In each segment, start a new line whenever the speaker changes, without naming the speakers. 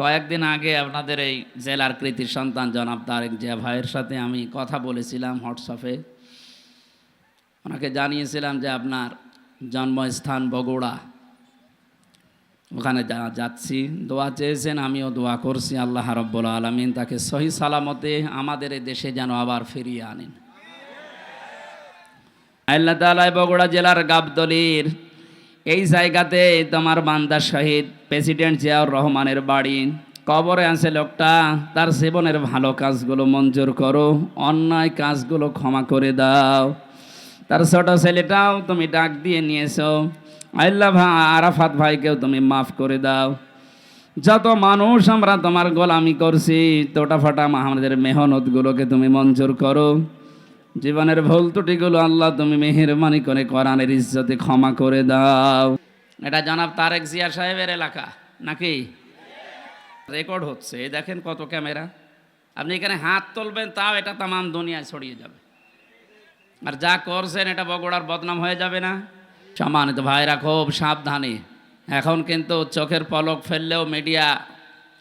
কয়েকদিন আগে আপনাদের এই জেলার কৃতি সন্তান জনাব তারেক জিয়া ভাইয়ের সাথে আমি কথা বলেছিলাম হোয়াটসঅ্যাপে। ওনাকে জানিয়েছিলাম যে আপনার জন্মস্থান বগুড়া, ওখানে যাচ্ছি। দোয়া চেয়েছেন, আমিও দোয়া করছি আল্লাহ রাব্বুল আলামিন তাকে সহি সালামতে আমাদের এই দেশে যেন আবার ফিরিয়ে আনেন। আল্লাহ তাআলা বগুড়া জেলার গাবতলীর এই জায়গাতে তোমার বান্দা শহীদ প্রেসিডেন্ট জিয়াউর রহমানের বাড়ি। কবরে আছে লোকটা, তার জীবনের ভালো কাজগুলো মঞ্জুর করো, অন্যায় কাজগুলো ক্ষমা করে দাও। তার ছোট ছেলেটাও তুমি ডাক দিয়ে নিয়েছো, আল্লাহ আরাফাত ভাইকেও তুমি মাফ করে দাও। যত মানুষ আমরা তোমার গোলামি করছি, তোটাফাটা আমাদের মেহনতগুলোকে তুমি মঞ্জুর করো। জীবনের ভুল ত্রুটিগুলো আল্লাহ তুমি মেহেরবানি করে কোরআনের ইজ্জতে ক্ষমা করে দাও। এটা জনাব তারেক জিয়া সাহেবের এলাকা নাকি? রেকর্ড হচ্ছে, এই দেখেন কত ক্যামেরা। আপনি এখানে হাত তুলবেন তাও এটা তামাম দুনিয়ায় ছড়িয়ে যাবে। আর যা করছেন এটা বগুড়ার বদনাম হয়ে যাবে না? সম্মানিত ভাইরা, খুব সাবধানে। এখন কিন্তু চোখের পলক ফেললেও মিডিয়া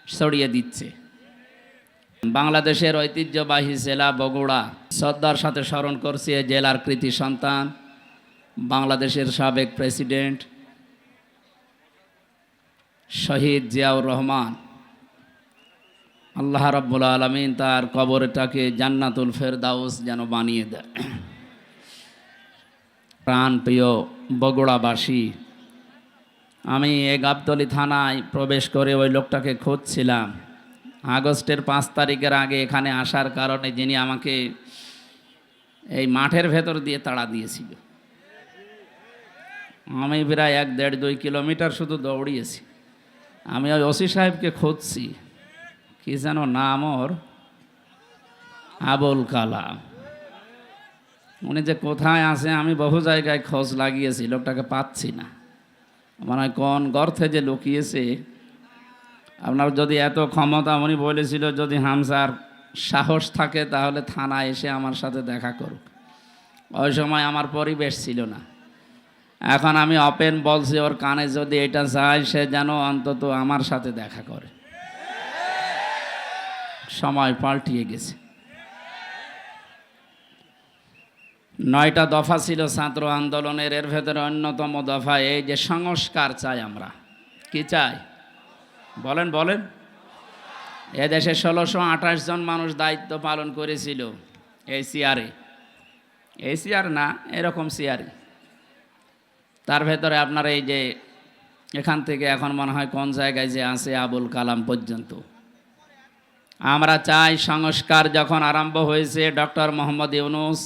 ছড়িয়ে দিচ্ছে। বাংলাদেশের ঐতিহ্যবাহী জেলা বগুড়া, শ্রদ্ধার সাথে স্মরণ করছি এই জেলার কৃতি সন্তান, বাংলাদেশের সাবেক প্রেসিডেন্ট শহীদ জিয়াউর রহমান। আল্লাহ রাব্বুল আলামিন তার কবরটাকে জান্নাতুল ফেরদাউস যেন বানিয়ে দেয়। প্রাণ প্রিয় বগুড়াবাসী, আমি এই গাবতলী থানায় প্রবেশ করে ওই লোকটাকে খুঁজছিলাম। আগস্টের 5 তারিখের আগে এখানে আসার কারণে যিনি আমাকে এই মাঠের ভেতর দিয়ে তাড়া দিয়েছিল। আমি প্রায় 1-1.5-2 কিলোমিটার শুধু দৌড়িয়েছি। আমি ওই ওসি সাহেবকে খুঁজছি, কি যেন নাম ওর, আবুল কালাম। উনি যে কোথায় আছে আমি বহু জায়গায় খোঁজ লাগিয়েছি, লোকটাকে পাচ্ছি না। মনে হয় কোন গর্তে যে লুকিয়েছে। আপনার যদি এত ক্ষমতা, উনি বলেছিল যদি হামজার সাহস থাকে তাহলে থানায় এসে আমার সাথে দেখা করুক। ওই সময় আমার পরিবেশ ছিল না। এখন আমি ওপেন বলছি, ওর কানে যদি এটা যায় সে যেন অন্তত আমার সাথে দেখা করে। সময় পাল্টিয়ে গেছে। 9টা দফা ছিল ছাত্র আন্দোলনের, এর ভেতরে অন্যতম দফা এই যে সংস্কার চাই আমরা। কি চাই বলেন বলেন। এদেশে 1628 জন মানুষ দায়িত্ব পালন করেছিল এই সিআরে, এই সিআর না, এরকম সিআরে। তার ভেতরে আপনার এই যে এখান থেকে এখন মনে হয় কোন জায়গায় যে আছে আবুল কালাম পর্যন্ত। আমরা চাই সংস্কার যখন আরম্ভ হয়েছে ডক্টর মোহাম্মদ ইউনূস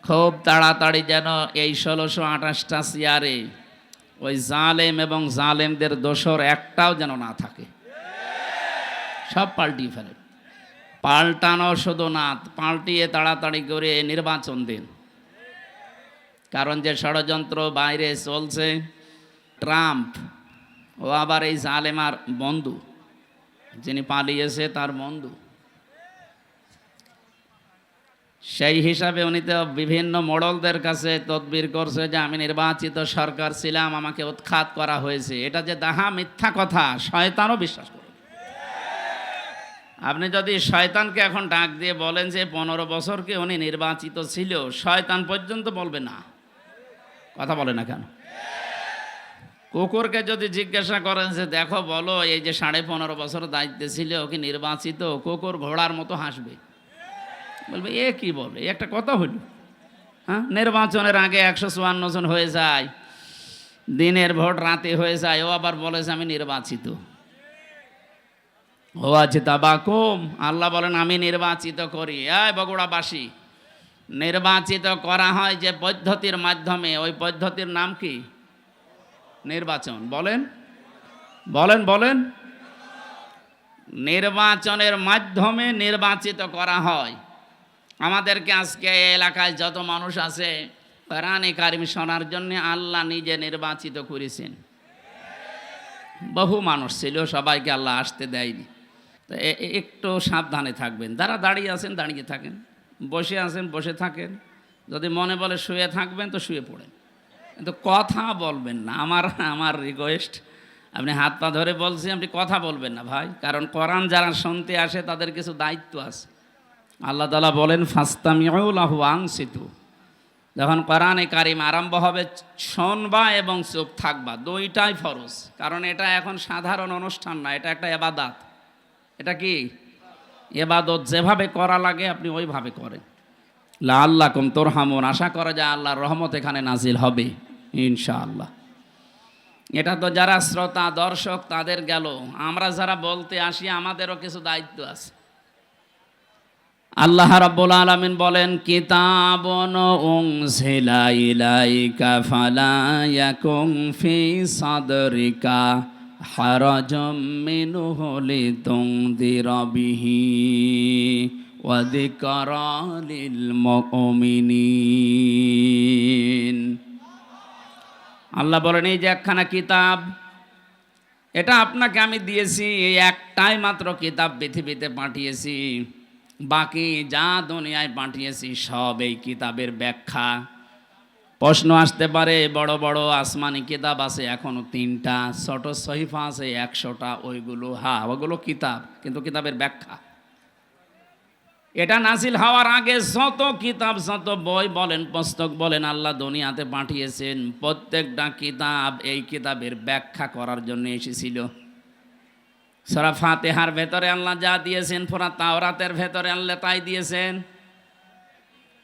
খুব তাড়াতাড়ি যেন এই 1628টা সিআরে ওই জালেম এবং জালেমদের দোসর একটাও যেন না থাকে, সব পাল্টিয়ে ফেলে। পাল্টানো শুধু না, পাল্টিয়ে তাড়াতাড়ি করে নির্বাচন দিন। কারণ যে ষড়যন্ত্র বাইরে চলছে, ট্রাম্প ও আবার এই জালেমার বন্ধু, যিনি পালিয়েছে তার বন্ধু। সেই হিসাবে উনি তো বিভিন্ন মোড়লদের কাছে তদবির করছে যে আমি নির্বাচিত সরকার ছিলাম, আমাকে উৎখাত করা হয়েছে। এটা যে দাহা মিথ্যা কথা, শয়তানও বিশ্বাস করে। আপনি যদি শয়তানকে এখন ডাক দিয়ে বলেন যে 15 বছরকে উনি নির্বাচিত ছিল, শয়তান পর্যন্ত বলবে না। কথা বলে না কেন? কুকুরকে যদি জিজ্ঞাসা করেন যে দেখো বলো এই যে 15.5 বছর দায়িত্বে ছিল ও কি নির্বাচিত, কুকুর ঘোড়ার মতো হাসবে, বলবে এ কি বলে, একটা কথা হইল। হ্যাঁ, নির্বাচনের আগে 154 জন হয়ে যায়, দিনের ভোট রাতে হয়ে যায়, ও আবার বলে যে আমি নির্বাচিত। ও আছে তাবাকুম, আল্লাহ বলেন আমি নির্বাচিত করি। এই বগুড়াবাসী, নির্বাচিত করা হয় যে পদ্ধতির মাধ্যমে, ওই পদ্ধতির নাম কি? নির্বাচন। বলেন বলেন বলেন। নির্বাচনের মাধ্যমে নির্বাচিত করা হয়। আমাদেরকে আজকে এলাকায় যত মানুষ আছে কোরআনে কারিম শোনার জন্য আল্লাহ নিজে নির্বাচিত করেছেন। বহু মানুষ ছিল, সবাইকে আল্লাহ আসতে দেয়নি। তো একটু সাবধানে থাকবেন। যারা দাঁড়িয়ে আছেন দাঁড়িয়ে থাকেন, বসে আছেন বসে থাকেন, যদি মনে বলে শুয়ে থাকবেন তো শুয়ে পড়েন, কিন্তু কথা বলবেন না। আমার রিকোয়েস্ট, আপনি হাত পা ধরে বলছি, আপনি কথা বলবেন না ভাই, কারণ কোরআন যারা শুনতে আসে তাদের কিছু দায়িত্ব আছে। আল্লাহ তাআলা বলেন ফাস্তামিউ লাহু আনসিতু, যখন কোরআনে কারিম আরম্ভ হবে শুনবা এবং চুপ থাকবা, দুইটাই ফরজ। কারণ এটা এখন সাধারণ অনুষ্ঠান না, এটা একটা ইবাদত। এটা কি ইবাদত, যেভাবে করা লাগে আপনি ওইভাবে করেন। লাআল্লাকুম তুরহামুন, আশা করা যায় আল্লাহর রহমত এখানে নাজিল হবে ইনশাআল্লাহ। এটা তো যারা শ্রোতা দর্শক তাদের গেল, আমরা যারা বলতে আসি আমাদেরও কিছু দায়িত্ব আছে। আল্লাহ রাব্বুল আলামিন বলেন কিতাবুন উনজিলা ইলাইকা ফালা ইয়াকুম ফি সাদরিকা হারাজাম মিনহু লিতুনদিরা বিহি ওয়া যিকরা লিল মুমিনিন। আল্লাহ বলেন এই যে একখানা কিতাব, এটা আপনাকে আমি দিয়েছি, এই একটাই মাত্র কিতাব পৃথিবীতে পাঠিয়েছি, বাকি যা দুনিয়ায় পাঠিয়েছি সব এই কিতাবের ব্যাখ্যা। প্রশ্ন আসতে পারে, বড় বড় আসমানি কিতাব আছে এখনো 3টা, ছোট সহিফা আছে 100টা, ওইগুলো ওগুলো কিতাব, কিন্তু কিতাবের ব্যাখ্যা। এটা নাজিল হওয়ার আগে যত কিতাব যত বই বলেন পুস্তক বলেন আল্লাহ দুনিয়াতে পাঠিয়েছেন, প্রত্যেকটা কিতাব এই কিতাবের ব্যাখ্যা করার জন্য এসেছিল। সূরা ফাতিহার ভেতরে আল্লাহ যা দিয়েছেন, পুরা তাওরাতের ভেতরে আল্লাহ তাই দিয়েছেন,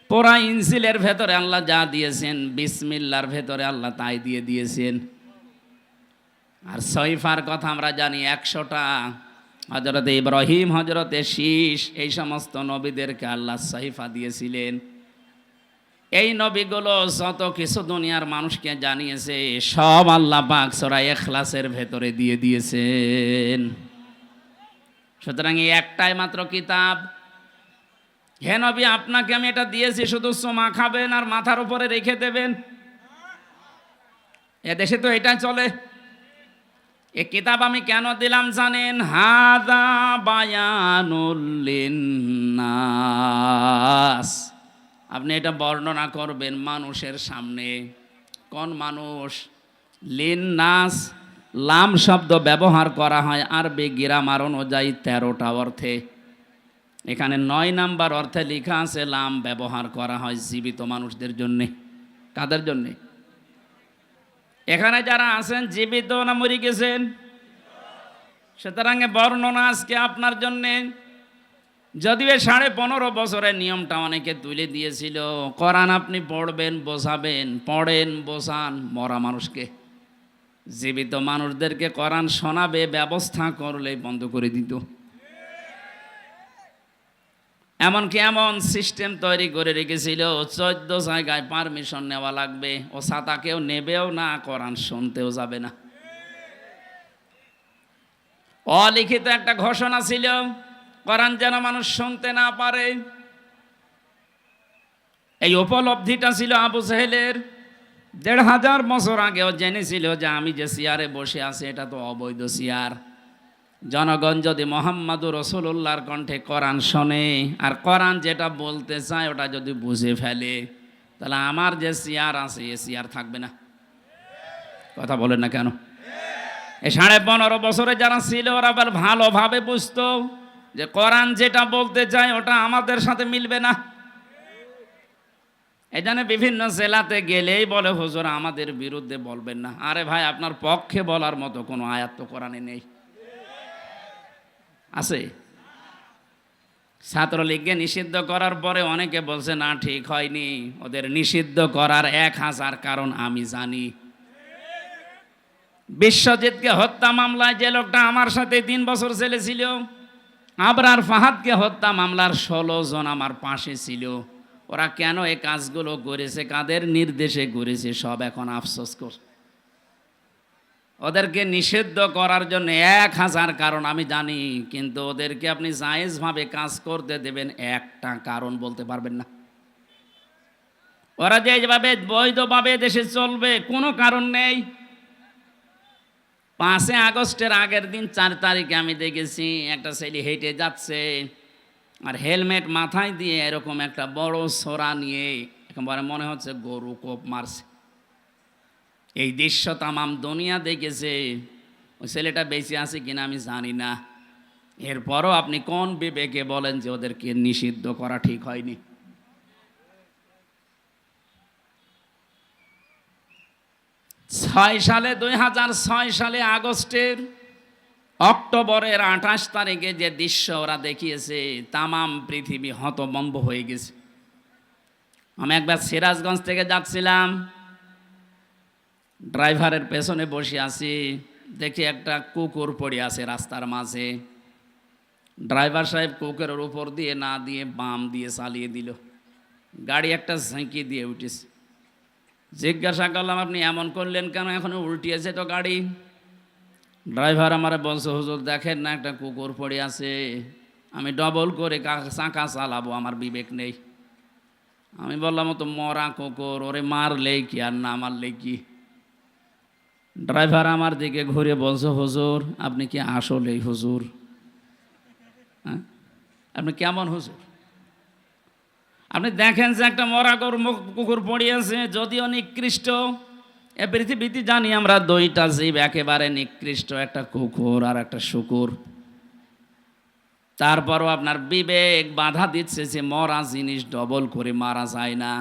পুরা ইনজিলের ভেতরে আল্লাহ যা দিয়েছেন, বিসমিল্লাহর ভেতরে আল্লাহ তাই দিয়ে দিয়েছেন। আর সহিফার কথা আমরা জানি 100টা। হযরতে ইব্রাহিম, হযরতে শীষ, এই সমস্ত নবীদেরকে আল্লাহ সহিফা দিয়েছিলেন। এই নবীগুলো যত কিছু দুনিয়ার মানুষকে জানিয়েছে সব আল্লাহ পাক সূরা ইখলাসের ভেতরে দিয়ে দিয়েছেন। সুতরাং এই একটাই মাত্র কিতাব। হে নবী, আপনাকে আমি এটা দিয়েছি, শুধু চুমা খাবেন আর মাথার উপরে রেখে দেবেন। এদেশে তো এটাই চলে। এই কিতাব আমি কেন দিলাম জানেন? হাযা বায়ানুল লিন্নাস, আপনি এটা বর্ণনা করবেন মানুষের সামনে। কোন মানুষ? লিন্নাস, লাম শব্দ ব্যবহার করা হয় আরবি গ্রামার অনুযায়ী 13টা অর্থে। এখানে 9 নাম্বার অর্থে লেখা আছে লাম ব্যবহার করা হয় জীবিত মানুষদের জন্যে। কাদের জন্যে? এখানে যারা আছেন জীবিত না মরে গেছেন? সুতরাং বর্ণনা আজকে আপনার জন্যে। যদিও 15.5 বছরের নিয়মটা অনেকে তুলে দিয়েছিল, কোরআন আপনি পড়বেন বোঝাবেন, পড়েন বোঝান মরা মানুষকে, জীবিত মানুষদেরকে কোরআন শোনাবে ব্যবস্থা করলে বন্ধ করে দিত। এমনকি এমন সিস্টেম তৈরি করে রেখেছিল 14 জায়গায় পারমিশন নেওয়া লাগবে, ও ছাতা কেউ নেবেও না, কোরআন শুনতেও যাবে না। অলিখিত একটা ঘোষণা ছিল কোরআন যেন মানুষ শুনতে না পারে। এই উপলব্ধিটা ছিল আবু জেহেলের। 1500 বছর আগেও জেনেছিল যে আমি যে চেয়ারে বসে আছি এটা তো অবৈধ চেয়ার। জনগণ যদি মোহাম্মদুর রাসূলুল্লাহর কণ্ঠে কোরআন শোনে আর কোরআন যেটা বলতে চায় ওটা যদি বুঝে ফেলে, তাহলে আমার যে চেয়ার আছে এ চেয়ার থাকবে না। কথা বলেন না কেন? এই 15.5 বছরে যারা ছিল ওরা আবার ভালোভাবে বুঝতো যে কোরআন যেটা বলতে চায় ওটা আমাদের সাথে মিলবে না। এই জন্য বিভিন্ন জেলাতে গেলেই বলে হুজুর আমাদের বিরুদ্ধে বলবেন না। আরে ভাই, আপনার পক্ষে বলার মতো কোনো আয়াত তো কোরআনে নেই। আছে? ছাত্রলীগকে নিষিদ্ধ করার পরে অনেকে বলছে না ঠিক হয়নি, ওদের নিষিদ্ধ করার 1000 কারণ আমি জানি। বিশ্বজিৎকে হত্যা মামলায় যে লোকটা আমার সাথে 3 বছর জেলে ছিল, আবরার ফাহাদকে হত্যা মামলার 16 জন আমার পাশে ছিল। ওরা কেন এই কাজগুলো করেছে, কাদের নির্দেশে করেছে, সব এখন আফসোস করছে। ওদেরকে নিষিদ্ধ করার জন্য 1000 কারণ আমি জানি, কিন্তু ওদেরকে আপনি জায়েজভাবে কাজ করতে দেবেন একটা কারণ বলতে পারবেন না। ওরা যেভাবে বৈধভাবে দেশে চলবে কোনো কারণ নেই। 5 আগস্টের আগের দিন 4 তারিখে আমি দেখেছি একটা ছেলে হেঁটে যাচ্ছে আর হেলমেট মাথায় দিয়ে এরকম একটা বড় ছোরা নিয়ে, একেবারে মনে হচ্ছে গরু কোপ মারছে। এই দৃশ্য তামাম দুনিয়া দেখেছে। ওই ছেলেটা বেঁচে আছে কিনা আমি জানি না। এরপরও আপনি কোন বিবেকে বলেন যে ওদেরকে নিষিদ্ধ করা ঠিক হয়নি? 2006 সালে আগস্টের অক্টোবরের 28 তারিখে যে দৃশ্য ওরা দেখিয়েছে, তামাম পৃথিবী হতভম্ব হয়ে গেছে। আমি একবার সিরাজগঞ্জ থেকে যাচ্ছিলাম, ড্রাইভারের পেছনে বসে আছি, দেখি একটা কুকুর পড়ে আছে রাস্তার মাঝে। ড্রাইভার সাহেব কুকুরের উপর দিয়ে না দিয়ে বাম দিয়ে চালিয়ে দিল, গাড়ি একটা ঝাঁকি দিয়ে উঠেছে। জিজ্ঞাসা করলাম, আপনি এমন করলেন কেন? এখন উল্টিয়েছে তো গাড়ি। ড্রাইভার আমার বলছে, হুজুর দেখেন না একটা কুকুর পড়ে আছে, আমি ডবল করে চাকা চালাবো, আমার বিবেক নেই। আমি বললাম, ও তো মরা কুকুর, ওরে মারলেই কি আর না মারলেই কি? ড্রাইভার আমার দিকে ঘুরে বলছে, হুজুর আপনি কি আসলেই হুজুর? হ্যাঁ, আপনি কেমন হুজুর? আপনি দেখেন যে একটা মরা কুকুর পড়িয়েছে, যদিও নিকৃষ্ট। এ পৃথিবীতে জানি আমরা দুইটা জীব একেবারে নিকৃষ্ট, একটা কুকুর আর একটা শুকুর। তারপরও আপনার বিবেক বাধা দিচ্ছে যে মরা জিনিস ডবল করে মারা যায় না।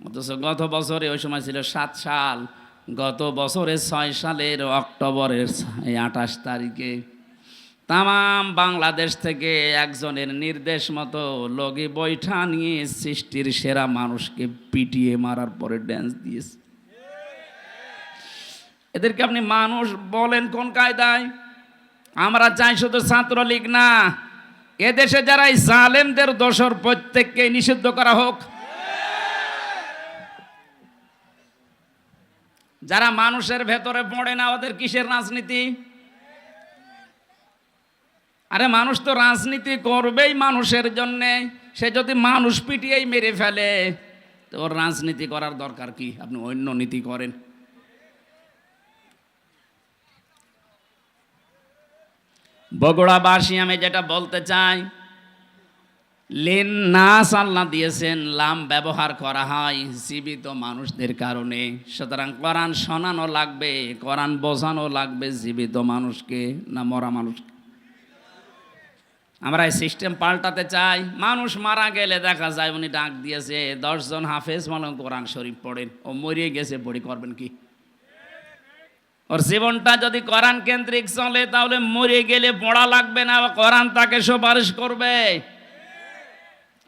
অথচ গত বছরে, ওই সময় ছিল 7 সাল, গত বছরে 6 সালের অক্টোবরের 28 তারিখে তামাম বাংলাদেশ থেকে একজনের নির্দেশ মতো লগি বৈঠা নিয়ে সৃষ্টির সেরা মানুষকে পিটিয়ে মারার পরে ড্যান্স দিয়েছে। এদেরকে আপনি মানুষ বলেন কোন কায়দায়? আমরা চাই শুধু ছাত্রলীগ না, এদেশে যারা এই জালেমদের দোসর প্রত্যেককে নিষিদ্ধ করা হোক। যারা মানুষের ভেতরে পড়ে না, ওদের কিসের রাজনীতি? আরে মানুষ তো রাজনীতি করবেই মানুষের জন্যে। সে যদি মানুষ পিটিয়েই মেরে ফেলে, তো ওর রাজনীতি করার দরকার কি? আপনি অন্য নীতি করেন। বগুড়াবাসী, আমি যেটা বলতে চাই, লিন নাস আল্লাহ দিয়েছেন, লাম ব্যবহার করা হয় জীবিত মানুষদের কারণে। সুতরাং কোরআন শোনানো লাগবে, কোরআন বোঝানো লাগবে জীবিত মানুষকে, না মরা মানুষকে। আমরা এই সিস্টেম পাল্টাতে চাই। মানুষ মারা গেলে দেখা যায় উনি ডাক দিয়েছে 10 জন হাফেজ মালুম কোরআন শরীফ পড়েন, ও মরিয়ে গেছে, পড়ি করবেন কি? ওর জীবনটা যদি কোরআন কেন্দ্রিক চলে, তাহলে মরে গেলে পড়া লাগবে না, কোরআন তাকে সুপারিশ করবে।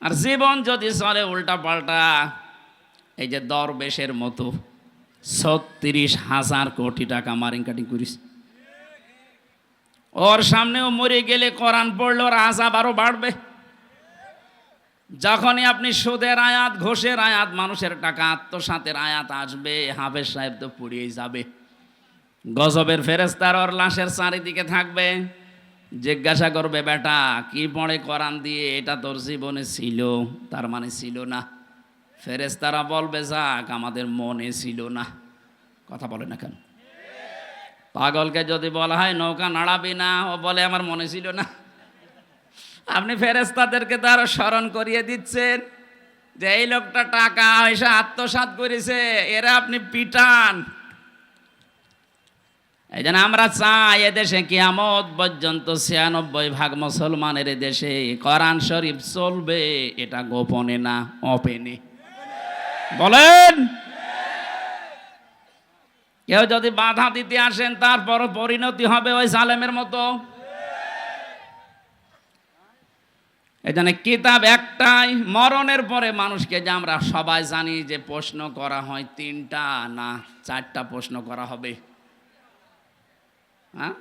আর জীবন যদি চলে উল্টা পাল্টা, এই যে দরবেশের মতো 36,000 কোটি টাকা মারিং কাটিং করিস, ওর সামনেও মরে গেলে কোরআন পড়লে ওর আযাব আরো বাড়বে। যখনই আপনি সুদের আয়াত, ঘোষের আয়াত, মানুষের টাকা আত্মসাতের আয়াত আসবে, হাফেজ সাহেব তো পুড়িয়েই যাবে। গজবের ফেরেশতার ওর লাশের চারিদিকে থাকবে, জিজ্ঞাসা করবে, বেটা কি পড়ে কোরআন দিয়ে? এটা তোর জীবনে ছিল, তার মানে ছিল না। ফেরেশতারা বলবে, যাক আমাদের মনে ছিল না। কথা বলে না কেন? পাগলকে যদি বলা হয় নৌকা নাড়াবি না, ও বলে আমার মনে ছিল না। আপনি ফেরেশতাদেরকে তো আরো স্মরণ করিয়ে দিচ্ছেন যে এই লোকটা টাকা পয়সা আত্মসাৎ করেছে, এরা আপনি পিটান। এই জন্য আমরা চাই এদেশে কিয়ামত পর্যন্ত 96% মুসলমানের দেশে কোরআন শরীফ চলবে, এটা গোপনে না, ওপেনে। বলেন, কেউ যদি বাধা দিতে আসেন, তারপরও পরিণতি হবে ওই জালেমের মতো। এই জন্য কিতাব একটাই, মরণের পরে মানুষকে, যে আমরা সবাই জানি যে প্রশ্ন করা হয় 3টা না 4টা প্রশ্ন করা হবে। হ্যাঁ,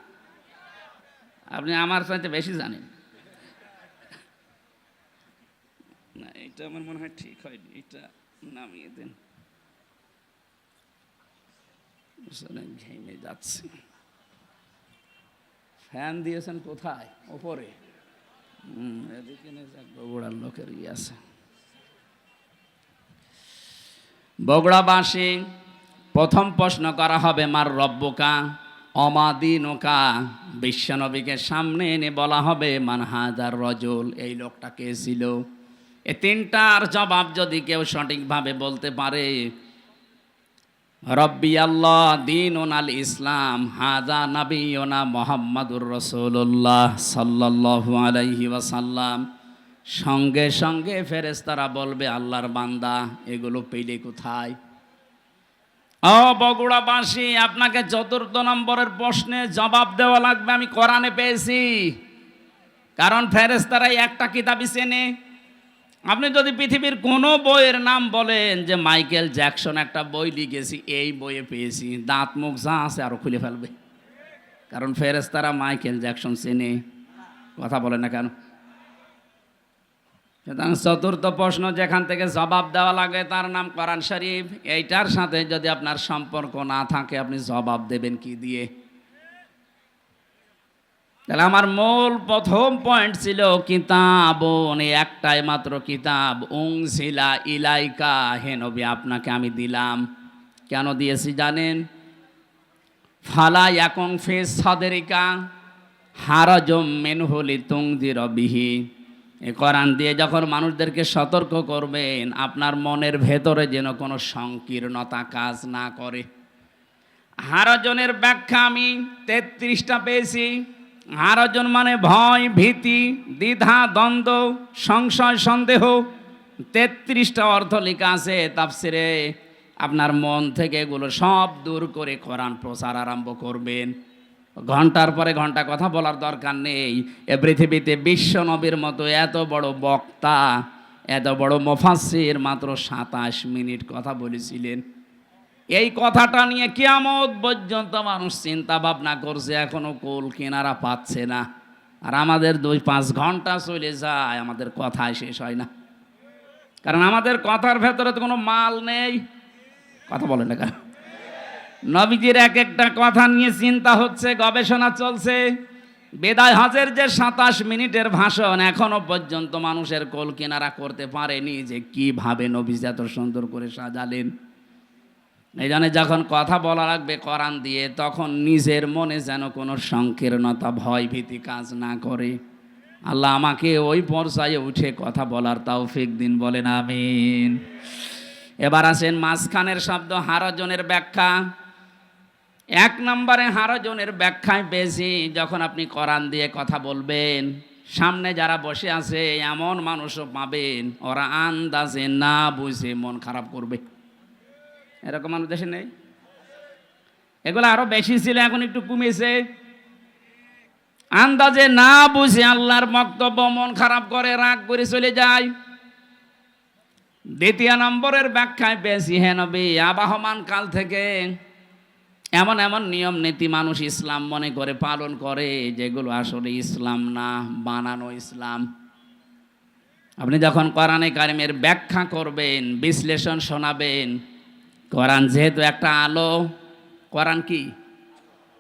আপনি আমার চাইতে বেশি জানেন না। এটা আমার মনে হয় ঠিক হয়নি, এটা নামিয়ে দেন, ঘেমে যাচ্ছে। ফ্যান দিয়েছেন কোথায়? ওপরে। এদিকে বগুড়ার লোকের ইয়ে আছে। বগুড়াবাসী, প্রথম প্রশ্ন করা হবে মার রব্বুকা অমাদিনুকা। বিশ্বনবীকে সামনে এনে বলা হবে মান হাজার রজুল, এই লোকটা কে ছিল? এই 3টার জবাব যদি কেউ সঠিকভাবে বলতে পারে, রব্বি আল্লাহ দীনুন আল ইসলাম হাযা নবিয়ুনা মুহাম্মাদুর রাসূলুল্লাহ সাল্লাল্লাহু আলাইহি ওয়াসাল্লাম। সঙ্গে সঙ্গে ফেরেশতারা বলবে, আল্লাহর বান্দা এগুলো পেলে কোথায়? ও বগুড়াবাসী, আপনাকে ৪র্থ নম্বরের প্রশ্নে জবাব দেওয়া লাগবে। আমি কোরআনে পেয়েছি, কারণ ফেরেশতারাই একটা কিতাবই চেনে। আপনি যদি পৃথিবীর কোনো বইয়ের নাম বলেন যে মাইকেল জ্যাকসন একটা বই লিখেছি, এই বইয়ে পেয়েছি, দাঁত মুখ যা আছে আরো খুলে ফেলবে, কারণ ফেরেশতারা মাইকেল জ্যাকসন চেনে। কথা বলে না কেন? সুতরাং ৪র্থ প্রশ্ন যেখান থেকে জবাব দেওয়া লাগে তার নাম কোরআন শরীফ। এইটার সাথে যদি আপনার সম্পর্ক না থাকে, আপনি জবাব দেবেন কি দিয়ে? তাহলে আমার মূল প্রথম পয়েন্ট ছিল কিতাব, একটাই মাত্র কিতাব, উনজিলা ইলাইকা, হে নবী আপনাকে আমি দিলাম। কেন দিয়েছি জানেন? ফালা ইয়াকুন ফি সাদরিকা হারাজুম মিনহু লিতুনযিরা বিহি। এই কোরআন দিয়ে যখন মানুষদেরকে সতর্ক করবেন, আপনার মনের ভেতরে যেন কোনো সংকীর্ণতা কাজ না করে। হারাজনের ব্যাখ্যা আমি ৩৩টা পেয়েছি। হারাজন মানে ভয়, ভীতি, দ্বিধা, দ্বন্দ্ব, সংশয়, সন্দেহ। ৩৩টা অর্থ লেখা আছে তাফসিরে। আপনার মন থেকে এগুলো সব দূর করে কোরআন প্রচার আরম্ভ করবেন। ঘন্টার পরে ঘন্টা কথা বলার দরকার নেই। এ পৃথিবীতে বিশ্ব নবীর মতো এত বড় বক্তা, এত বড় মুফাসসির মাত্র ২৭ মিনিট কথা বলেছিলেন। এই কথাটা নিয়ে কিয়ামত পর্যন্ত মানুষ চিন্তা ভাবনা করছে, এখনো কুল কিনারা পাচ্ছে না। আর আমাদের ২-৫ ঘন্টা চলে যায়, আমাদের কথাই শেষ হয় না, কারণ আমাদের কথার ভেতরে তো কোনো মাল নেই। কথা বলেন না কেন? নবীজির এক একটা কথা নিয়ে চিন্তা হচ্ছে, গবেষণা চলছে। বিদায় হজের যে ২৭ মিনিটের ভাষণ, এখনো পর্যন্ত মানুষের কোল কিনারা করতে পারেনি যে কিভাবে নবীজি এত সুন্দর করে সাজালেন। এই জন্য যখন কথা বলা লাগবে কোরআন দিয়ে, তখন নিজের মনে যেন কোনো সংকীর্ণতা, ভয়, ভীতি কাজ না করে। আল্লাহ আমাকে ওই পর্যায়ে উঠে কথা বলার তৌফিক দিন, বলেন আমিন। এবার আসেন মাঝখানের শব্দ হারাজনের ব্যাখ্যা। ১ নম্বরে হারাজনের ব্যাখ্যায় পেয়েছি, যখন আপনি কোরআন দিয়ে কথা বলবেন, সামনে যারা বসে আছে এমন মানুষও পাবেন, ওরা আন্দাজে না বুঝে মন খারাপ করবে। এরকম মানুষ দেশে নেই? এগুলো আরো বেশি ছিল, এখন একটু কমেছে। আন্দাজে না বুঝে আল্লাহর বক্তব্য মন খারাপ করে, রাগ করে চলে যায়। ২য় নম্বরের ব্যাখ্যায় পেয়েছি, হে নবী আবাহমান কাল থেকে এমন এমন নিয়ম নীতি মানুষ ইসলাম মনে করে পালন করে, যেগুলো আসলে ইসলাম না, বানানো ইসলাম। আপনি যখন কোরআনে কারিমের ব্যাখ্যা করবেন, বিশ্লেষণ শোনাবেন, কোরআন যেহেতু একটা আলো, কোরআন কি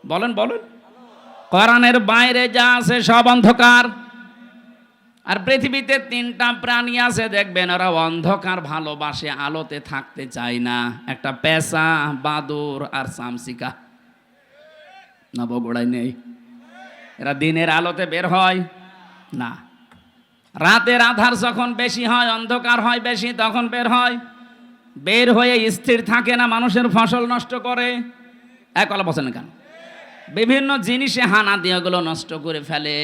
বলেন বলেন? কোরআনের বাইরে যা আছে সব অন্ধকার। আর পৃথিবীতে ৩টা প্রাণী আছে, দেখবেন ওরা অন্ধকার ভালোবাসে, আলোতে থাকতে চায় না। একটা পেঁচা, বাদুর আর চামচিকা। না বগুড়ায় নেই? এরা দিনের আলোতে বের হয় না, রাতের আধার যখন বেশি হয়, অন্ধকার হয় বেশি, তখন বের হয়। বের হয়ে স্থির থাকে না, মানুষের ফসল নষ্ট করে। কথা বলছেন কেন? বিভিন্ন জিনিসে হানা দিয়ে ওগুলো নষ্ট করে ফেলে।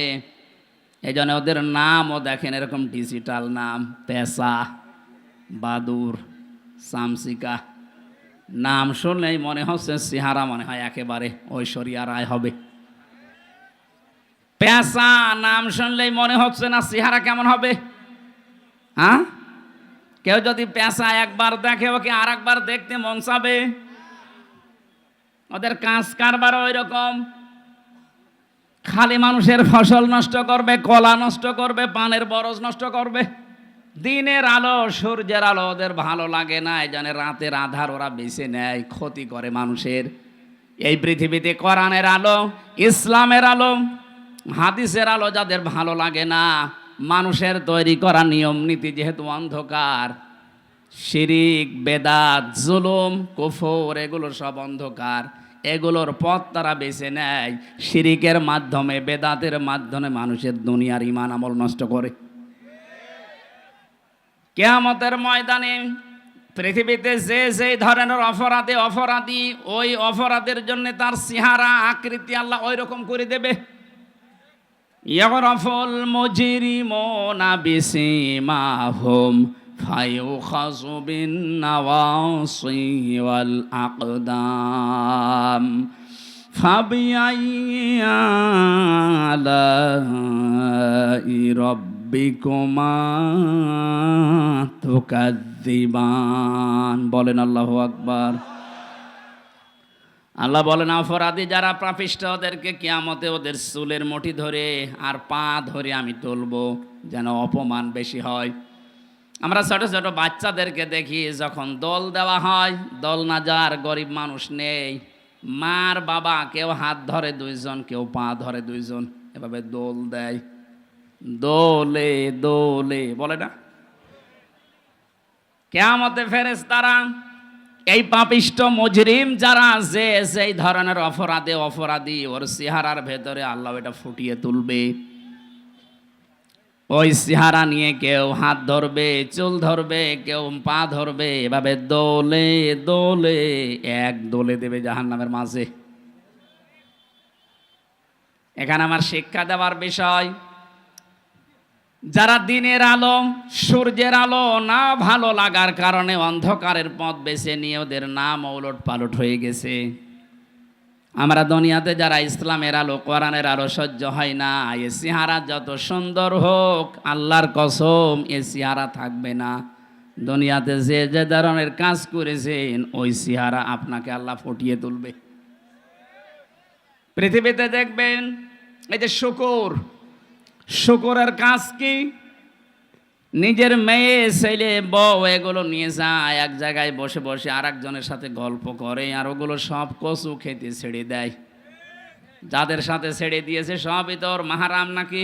এই জন্য ওদের নামও দেখেন এরকম ডিজিটাল নাম, পেঁচা, বাদুর, চামচিকা। নাম শুনলেই মনে হচ্ছে চেহারা মনে হয় একেবারে ঐশ্বরিয়া রায় হবে। পেঁচা নাম শুনলেই মনে হচ্ছে না চেহারা কেমন হবে? হ্যাঁ, কেউ যদি পেঁচা একবার দেখে, ওকে আর একবার দেখতে মন চাবে। ওদের কাজ কারবার ওই রকম, খালি মানুষের ফসল নষ্ট করবে, কলা নষ্ট করবে, পানের বরজ নষ্ট করবে। দিনের আলো, সূর্যের আলো ওদের ভালো লাগে না, এই জন্য রাতের আধার ওরা বেছে নেয়, ক্ষতি করে মানুষের। এই পৃথিবীতে কোরআনের আলো, ইসলামের আলো, হাদিসের আলো যাদের ভালো লাগে না, মানুষের তৈরি করা নিয়ম নীতি যেহেতু অন্ধকার, শিরিক, বেদাত, জুলুম, কুফর, এগুলো সব অন্ধকার। এগুলোর পথ তারা বেছে নেয়, শিরিকের মাধ্যমে, বেদাতের মাধ্যমে মানুষের দুনিয়ার ঈমান আমল নষ্ট করে। কিয়ামতের ময়দানে পৃথিবীতে যে যেই ধরনের অপরাধী ওই অপরাধের জন্য তার চেহারা আকৃতি আল্লাহ ওই রকম করে দেবে। ইয়াগরাফুল মুজরিমুনা বিসিমাহুম ফায়ুখাযু বিন নাওয়াসি ওয়াল আকদাম ফাবিআইয়ি আলাই রাব্বিকুমা তুকাযযিবান। বলেন আল্লাহু আকবার। আল্লাহ বলেন অপরাধী যারা পাপিষ্ঠ ওদেরকে কিয়ামতে ওদের চুলের মুঠি ধরে আর পা ধরে আমি তুলবো, যেন অপমান বেশি হয়। আমরা ছোট ছোট বাচ্চাদেরকে দেখি যখন দোল দেওয়া হয়, দোল না যার গরিব মানুষ নেই, মার বাবা কেউ হাত ধরে দুইজন, কেউ পা ধরে দুইজন, এভাবে দোল দেয়। দোলে দোলে বলে না, কিয়ামতে ফেরেশতারা এই পাপিষ্ঠ মুজরিম যারা যে সেই ধরনের অপরাধী ওর চেহারার ভেতরে আল্লাহ এটা ফুটিয়ে তুলবে। ওই চেহারা নিয়ে কেউ হাত ধরবে, চুল ধরবে, কেউ পা ধরবে, এভাবে দোলে দোলে এক দোলে দেবে জাহান্নামের মাঝে। এখানে আমার শিক্ষা দেওয়ার বিষয়, যারা দিনের আলো সূর্যের আলো না ভালো লাগার কারণে অন্ধকারের পথ বেছে নিয়ে ওদের নাম ওলট পালট হয়ে গেছে। আমরা দুনিয়াতে যারা ইসলামের আলো কোরআনের আলো সহ্য হয় না, এ চেহারা যত সুন্দর হোক আল্লাহর কসম এ চেহারা থাকবে না। দুনিয়াতে যে যে ধরনের কাজ করেছেন ওই চেহারা আপনাকে আল্লাহ ফুটিয়ে তুলবে। পৃথিবীতে দেখবেন এই যে শুকরের কাজ কি, নিজের মেয়ে ছেলে বউ এগুলো নিয়ে যায় এক জায়গায় বসে বসে আর একজনের সাথে গল্প করে, আর ওগুলো সব কচু খেতে ছেড়ে দেয়। যাদের সাথে ছেড়ে দিয়েছে সবই তোর মাহারাম নাকি?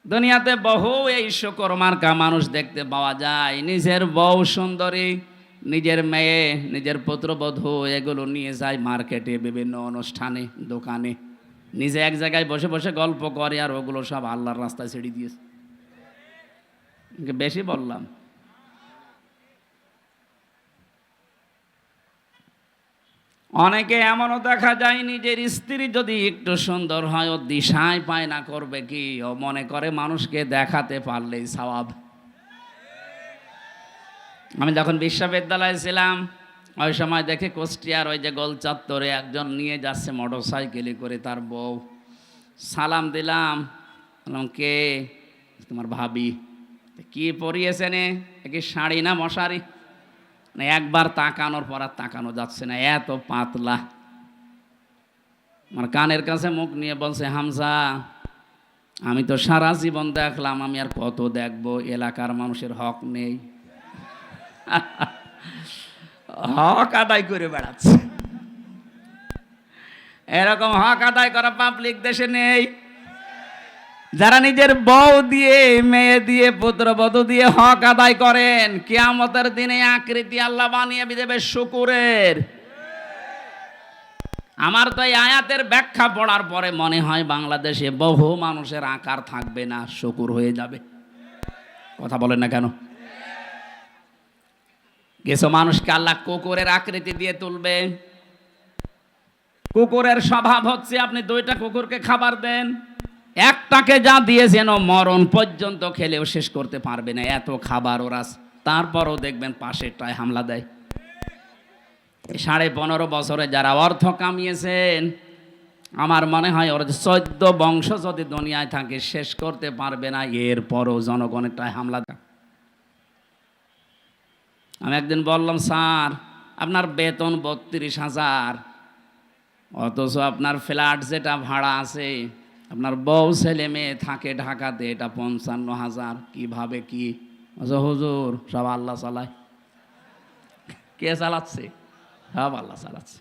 দুনিয়াতে বহু এই শুকর মার্কা মানুষ দেখতে পাওয়া যায়। নিজের বউ সুন্দরী, নিজের মেয়ে, নিজের পুত্রবধূ এগুলো নিয়ে যায় মার্কেটে, বিভিন্ন অনুষ্ঠানে, দোকানে, নিজে এক জায়গায় বসে বসে গল্প করে, আর ওগুলো সব আল্লাহর রাস্তায় ছেড়ে দিয়েছে। বেশি বললাম। অনেকে এমনও দেখা যায় নিজের স্ত্রী যদি একটু সুন্দর হয় ও দিশায় পায় না, করবে কি, ও মনে করে মানুষকে দেখাতে পারলেই সওয়াব। আমি যখন বিশ্ববিদ্যালয়ে ছিলাম ওই সময় দেখে কুষ্টিয়ার ওই যে গোল চত্বরে একজন নিয়ে যাচ্ছে মোটর সাইকেলে করে তার বউ। সালাম দিলাম, বললাম কে? তোমার ভাবি। কি পরিয়েছে নে, কি শাড়ি না মশারি? না, একবার তাকানোর পর আর তাকানো যাচ্ছে না, এত পাতলা। আমার কানের কাছে মুখ নিয়ে বলছে, হামজা আমি তো সারা জীবন দেখলাম, আমি আর কত দেখবো, এলাকার মানুষের হক নেই। হক আদায় করে বেড়াচ্ছে। এরকম হক আদায় করা পাবলিক দেশে নেই। যারা নিজের বউ দিয়ে, মেয়ে দিয়ে, পুত্রবধূ দিয়ে হক আদায় করেন, কিয়ামতের দিনে আকৃতি আল্লাহ বানিয়ে দেবে শুকুরের। আমার তো এই আয়াতের ব্যাখ্যা পড়ার পরে মনে হয় বাংলাদেশে বহু মানুষের আকার থাকবে না, শুকুর হয়ে যাবে। কথা বলেন না কেন? কিছু মানুষকে আল্লাহ কুকুরের আকৃতি দিয়ে তুলবে। কুকুরের স্বভাব হচ্ছে আপনি দুইটা কুকুরকে খাবার দেন, একটাকে যা দিয়েছেন ও মরণ পর্যন্ত খেলেও শেষ করতে পারবে না, এত খাবার ওরা। তারপরও দেখবেন পাশেরটায় হামলা দেয়। 15.5 বছরে যারা অর্থ কামিয়েছেন, আমার মনে হয় ওরা 14 বংশ যদি দুনিয়ায় থাকে শেষ করতে পারবে না, এরপরও জনগণেরটায় হামলা দেয়। আমি একদিন বললাম, স্যার আপনার বেতন 32,000, অথচ আপনার ফ্ল্যাট যেটা ভাড়া আছে, আপনার বউ ছেলে মেয়ে থাকে ঢাকাতে, এটা 55,000, কিভাবে কি? হুজুর সব আল্লাহ চালায়। কে চালাচ্ছে? সব আল্লাহ চালাচ্ছে।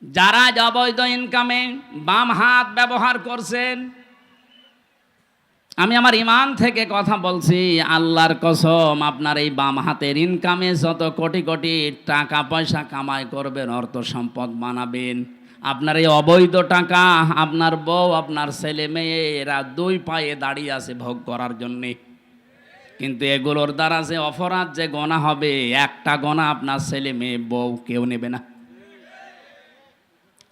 যারা অবৈধ ইনকামে বাম হাত ব্যবহার করছেন, আমি আমার ইমান থেকে কথা বলছি, আল্লাহর কসম, আপনার এই বাম হাতের ইনকামে যত কোটি কোটি টাকা পয়সা কামাই করবেন, অর্থ সম্পদ বানাবেন, আপনার এই অবৈধ টাকা আপনার বউ আপনার ছেলে মেয়ে এরা দুই পায়ে দাঁড়িয়ে আছে ভোগ করার জন্যে। কিন্তু এগুলোর দ্বারা যে অপরাধ যে গোনা হবে, একটা গোনা আপনার ছেলে মেয়ে বউ কেউ নেবে না।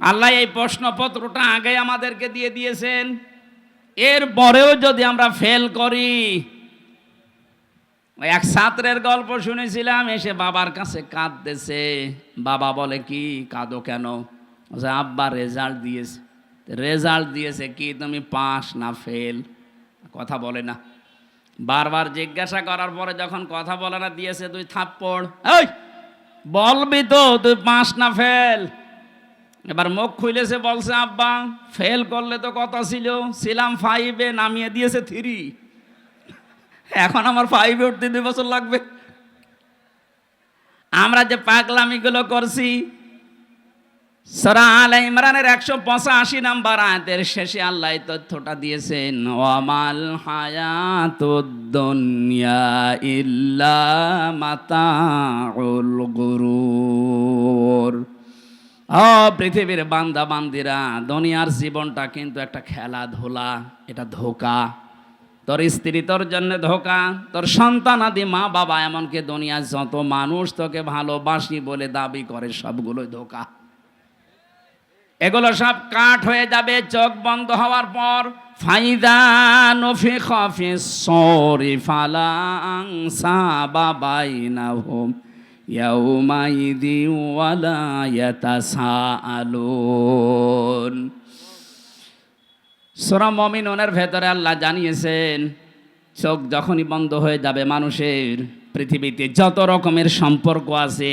আল্লাহ এই প্রশ্নপত্রটা আগে আমাদেরকে দিয়ে দিয়েছেন। এরপরেও যদি আমরা ফেল করি, এক ছাত্রের গল্প শুনেছিলাম, এসে বাবার কাছে কাঁদতেছে। বাবা বলে, কি কাঁদো কেন? আব্বা রেজাল্ট দিয়েছে। রেজাল্ট দিয়েছে কি, তুমি পাস না ফেল? কথা বলে না। বারবার জিজ্ঞাসা করার পরে যখন কথা বলে না, দিয়েছে তুই থাপ্পড়। এই বলবি তো তুই পাস না ফেল? এবার মুখ খুলেছে, বলছে আব্বা ফেল করলে তো কথা ছিলাম 5-এ, নামিয়ে দিয়েছে 3। এখন আমার 5-এ উঠতে 2 বছর লাগবে। আমরা যে পাগলামিগুলো করছি, সূরা আলে ইমরানের 185 নম্বর আয়াতের শেষে আল্লাহ এই তথ্যটা দিয়েছেন, ওয়ামাল হায়াতুদ দুনিয়া ইল্লা মাতাউল গুরুর। ও পৃথিবীর বান্দা বান্দিরা, দুনিয়ার জীবনটা কিন্তু একটা খেলাধুলা, এটা ধোঁকা। তোর স্ত্রী তোর জন্য ধোঁকা, তোর সন্তান আদি মা বাবা, এমনকি দুনিয়ার যত মানুষ তোকে ভালোবাসি বলে দাবি করে, সবগুলোই ধোঁকা। এগুলো সব কাট হয়ে যাবে চোখ বন্ধ হওয়ার পর। ফাইদা নুফিখা ফিস-সূরি ফালা আনসাবা বাইনাহুম ইয়াউমাইযি ওয়ালা ইয়াতাসাআলুন। সূরা মুমিনুনের ভেতরে আল্লাহ জানিয়েছেন, চোখ যখনই বন্ধ হয়ে যাবে মানুষের, পৃথিবীতে যত রকমের সম্পর্ক আছে,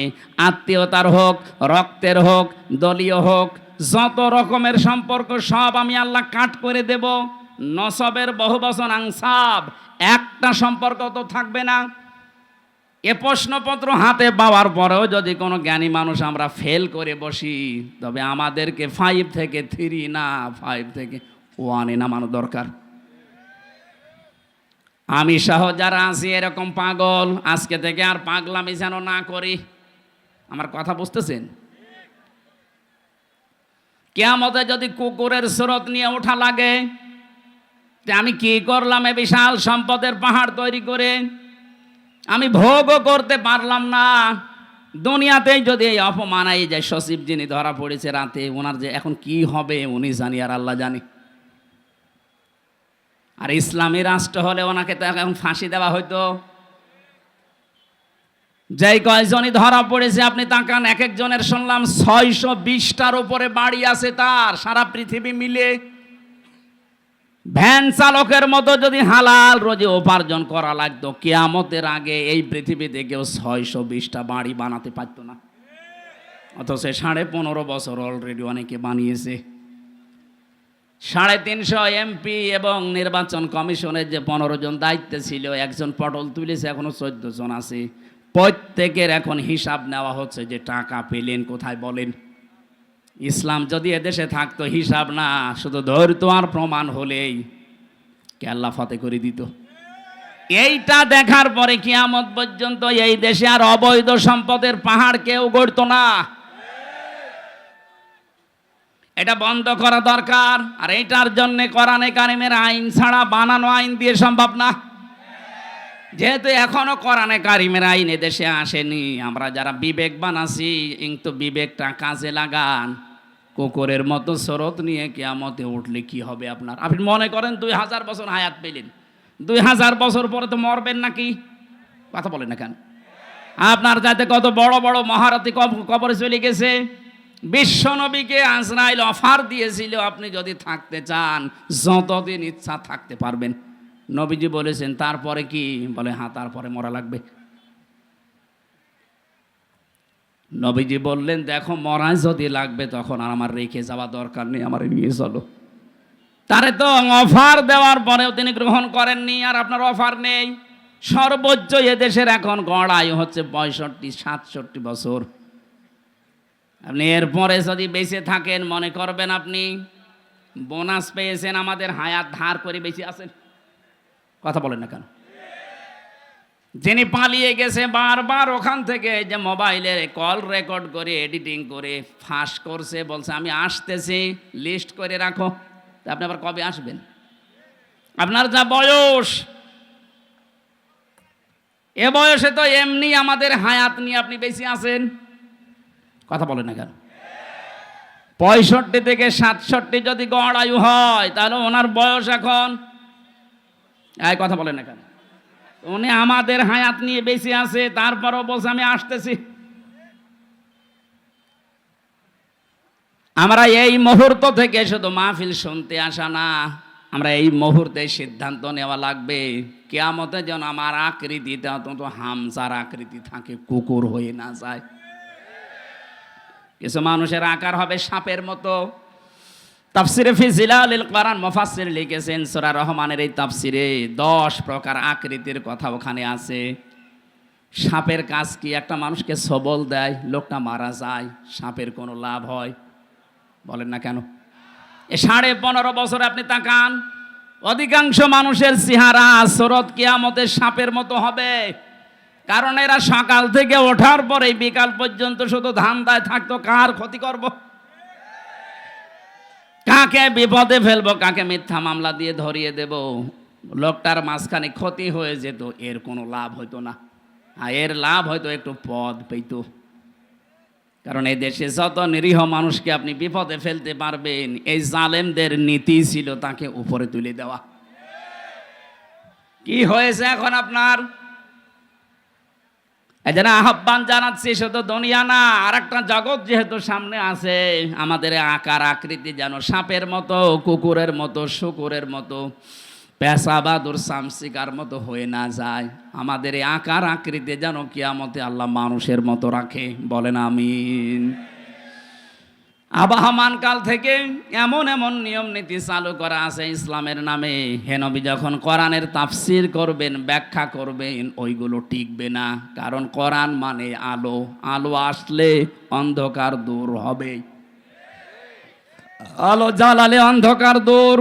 আত্মীয়তার হোক, রক্তের হোক, দলীয় হোক, যত রকমের সম্পর্ক সব আমি আল্লাহ কাট করে দেব। নসবের বহুবচন আনসাব, একটা সম্পর্ক তো থাকবে না। এ প্রশ্নপত্র হাতে পাওয়ার পরেও যদি কোনো জ্ঞানী মানুষ আমরা ফেল করে বসি, তবে আমাদেরকে 5 থেকে 3 না 5 থেকে 1-এ নামানো দরকার। আমি সহ যারা আছি এরকম পাগল, আজকে থেকে আর পাগলামি যেন না করি। আমার কথা বুঝতেছেন? কিয়ামতে যদি কুকুরের স্রোত নিয়ে ওঠা লাগে, যে আমি কি করলাম এ বিশাল সম্পদের পাহাড় তৈরি করে, আমি ভোগও করতে পারলাম না। দুনিয়াতেই যদি এই অপমান, এই যে সচিব যিনি ধরা পড়েছে রাতে, ওনার যে এখন কি হবে উনি জানি আর আল্লাহ জানি। আর ইসলামী রাষ্ট্র হলে ওনাকে তো এখন ফাঁসি দেওয়া হইতো। যেই কয়জনই ধরা পড়েছে আপনি তাকান, এক একজনের শুনলাম 620টার উপরে বাড়ি আছে তার, সারা পৃথিবী মিলে। ভ্যান চালকের মতো যদি হালাল রোজে উপার্জন করা লাগতো, কিয়ামতের আগে এই পৃথিবীতে কেউ 620টা বাড়ি বানাতে পারত না। অথচ 15.5 বছর অলরেডি অনেকে বানিয়েছে। 350 এমপি এবং নির্বাচন কমিশনের যে 15 জন দায়িত্বে ছিল, একজন পটল তুলেছে, এখনো 14 জন আছে। প্রত্যেকের এখন হিসাব নেওয়া হচ্ছে যে টাকা পেলেন কোথায় বলেন। ইসলাম যদি এদেশে থাকতো, হিসাব না, শুধু ধৈর্য আর প্রমাণ হলেই কে আল্লাহ ফতে করে দিত। এইটা দেখার পরে কিয়ামত পর্যন্ত এই দেশে আর অবৈধ সম্পদের পাহাড় কেউ গড়ত না। এটা বন্ধ করা দরকার। আর এইটার জন্য কোরআনে কারিমের আইন ছাড়া বানানো আইন দিয়ে সম্ভব না। যেহেতু এখনো কোরআনে কারিমের আইন এদেশে আসেনি, আমরা যারা বিবেকবান আছি, কিন্তু বিবেকটা কাজে লাগান। কুকুরের মতো স্রোত নিয়ে কিয়ামতে উঠলে কি হবে আপনার? আপনি মনে করেন 2000 বছর হায়াত পেলেন, 2000 বছর পরে তো মরবেন নাকি? কথা বলেন না কেন? আপনার যাতে কত বড় বড় মহারথী কবরে চলে গেছে। বিশ্ব নবীকে আজরাইল অফার দিয়েছিল, আপনি যদি থাকতে চান যতদিন ইচ্ছা থাকতে পারবেন। নবীজি বলেছেন তারপরে কি? বলে হ্যাঁ, তারপরে মরা লাগবে। নবীজি বললেন, দেখো মরা যদি লাগবে তখন আর আমার রেখে যাওয়া দরকার নেই, আমার নিয়ে চলো। তারে তো অফার দেওয়ার পরেও তিনি গ্রহণ করেননি, আর আপনার অফার নেই। সর্বোচ্চ এদেশের এখন গড় আয়ু হচ্ছে 65-67 বছর। আপনি এরপরে যদি বেঁচে থাকেন, মনে করবেন আপনি বোনাস পেয়েছেন, আমাদের হায়াত ধার করে বেঁচে আছেন। কথা বলেন না কেন? যিনি পালিয়ে গেছে বারবার ওখান থেকে যে মোবাইলের কল রেকর্ড করে এডিটিং করে ফাঁস করছে, বলছে আমি আসতেছি, লিস্ট করে রাখো। তা আপনি আবার কবে আসবেন? আপনার যা বয়স, এ বয়সে তো এমনি আমাদের হায়াত নিয়ে আপনি বেশি আছেন। কথা বলেন না কেন? 65 থেকে 67 যদি গড় আয়ু হয়, তাহলে ওনার বয়স এখন, এই কথা বলেন না কেন? উনি আমাদের হায়াত নিয়ে বেশি আছে, তারপরও বলছে আমি আসতেছি। আমরা এই মুহূর্ত থেকে শুধু মাহফিল শুনতে আসা না, আমরা এই মুহূর্তে সিদ্ধান্ত নেওয়া লাগবে কিয়ামতে যেন আমার আকৃতিটা অন্তত হামজার আকৃতি থাকে, কুকুর হয়ে না যায়। কিছু মানুষের আকার হবে সাপের মতো। তাফসিরে ফি জিলালিল কোরআন মুফাসসির লিখেছেন, সূরা রহমানের এই তাফসিরে 10 প্রকার আকৃতির কথা ওখানে আছে। সাপের কাজ কি? একটা মানুষকে সবল দেয়, লোকটা মারা যায়, সাপের কোনো লাভ হয়? বলেন না কেন? 15.5 বছর আপনি তাকান, অধিকাংশ মানুষের চেহারা সুরত কিয়ামতের সাপের মতো হবে। কারণ এরা সকাল থেকে ওঠার পরে বিকাল পর্যন্ত শুধু ধান্দায় থাকতো, কার ক্ষতি করব, কাকে বিপদে ফেলবো, কাকে মিথ্যা মামলা দিয়ে ধরিয়ে দেব। লোকটার মাঝখানে ক্ষতি হয়ে যেত, এর কোনো লাভ হইতো না। এর লাভ হয়তো একটু পদ পেত। কারণ এই দেশে যত নিরীহ মানুষকে আপনি বিপদে ফেলতে পারবেন, এই জালেমদের নীতি ছিল তাকে উপরে তুলে দেওয়া। কি হয়েছে এখন আপনার? এই জন্য আহ্বান জানাচ্ছি, শুধু দুনিয়া না, আর একটা জগৎ যেহেতু সামনে আছে, আমাদের আকার আকৃতি যেন সাপের মতো, কুকুরের মতো, শুকুরের মতো, পেশাবাদুর সামসিকার মতো হয়ে না যায়। আমাদের এই আকার আকৃতি যেন কিয়ামতে আল্লাহ মানুষের মতো রাখে। বলেন আমিন। আবহমান কাল থেকে এমন এমন নিয়ম নীতি চালু করা আছে ইসলামের নামে, হে নবী যখন কোরআনের তাফসির করবেন, ব্যাখ্যা করবেন, ওইগুলো টিকবে না। কারণ কোরআন মানে আলো, আলো আসলে অন্ধকার দূর হবে। আলো জ্বালালে অন্ধকার দূর।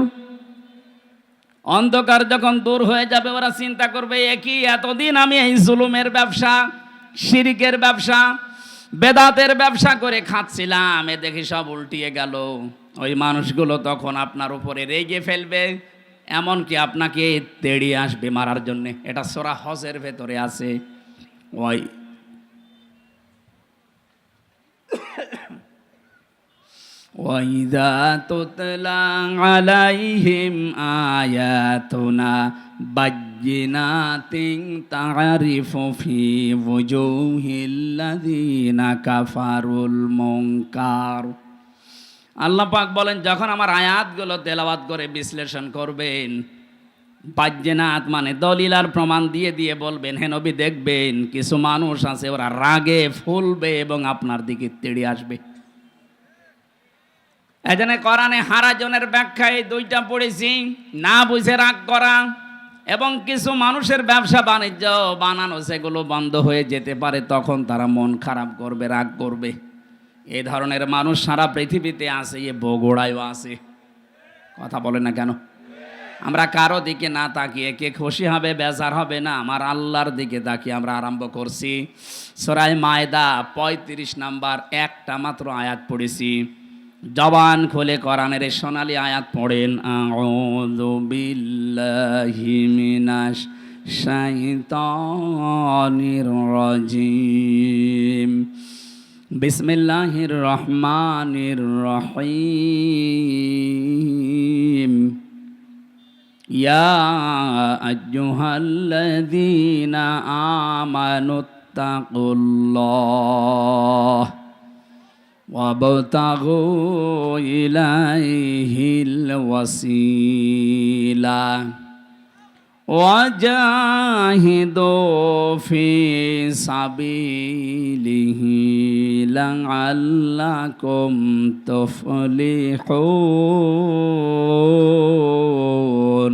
অন্ধকার যখন দূর হয়ে যাবে, ওরা চিন্তা করবে একই এতদিন আমি এই জুলুমের ব্যবসা, শিরিকের ব্যবসা, বেদাতের ব্যবসা করে খাচ্ছিলাম, এ দেখি সব উল্টিয়ে গেল। ওই মানুষগুলো তখন আপনার উপরে রেগে ফেলবে, এমনকি আপনাকে তেড়িয়ে আসবে মারার জন্য। এটা সূরা হজের ভেতরে আছে। ওই وَإِذَا تُتْلَى عَلَيْهِمْ آيَاتُنَا بَيِّنَاتٍ تَعْرِفُ فِي وُجُوهِ الَّذِينَ كَفَرُوا الْمُنكَرَ। আল্লাহ পাক বলেন, যখন আমার আয়াতগুলো তেলাওয়াত করে বিশ্লেষণ করবেন, বাজ্যেনাত মানে দলিল আর প্রমাণ দিয়ে দিয়ে বলবেন, হে নবী দেখবেন কিছু মানুষ আছে ওরা রাগে ফুলবে এবং আপনার দিকে তেড়ে আসবে। এজন্য কোরআনে হারাজনের ব্যাখ্যায় 2টা পড়েছি, না বুঝে রাগ করা এবং কিছু মানুষের ব্যবসা বাণিজ্য বানানো, সেগুলো বন্ধ হয়ে যেতে পারে, তখন তারা মন খারাপ করবে, রাগ করবে। এই ধরনের মানুষ সারা পৃথিবীতে আছে, এ বগুড়ায়ও আছে। কথা বলে না কেন? আমরা কারো দিকে না তাকিয়ে কে খুশি হবে বেজার হবে না, আমার আল্লাহর দিকে তাকিয়ে আমরা আরম্ভ করছি। সূরা মায়দা 35 নাম্বার একটা মাত্র আয়াত পড়েছি। জবান খুলে কোরআনের এই সোনালী আয়াত পড়েন, আউযু বিল্লাহি মিনাশ শাইতানির রাজিম, বিসমিল্লাহির রহমানির রহিম, ইয়া আইয়ুহাল্লাযীনা আমানুত্তাকুল্লাহ ওয়াবতাগু ইলাইহিল ওয়াসিলা ওয়াজাহিদু ফি সাবিলিহি লাআল্লাকুম তুফলিহুন।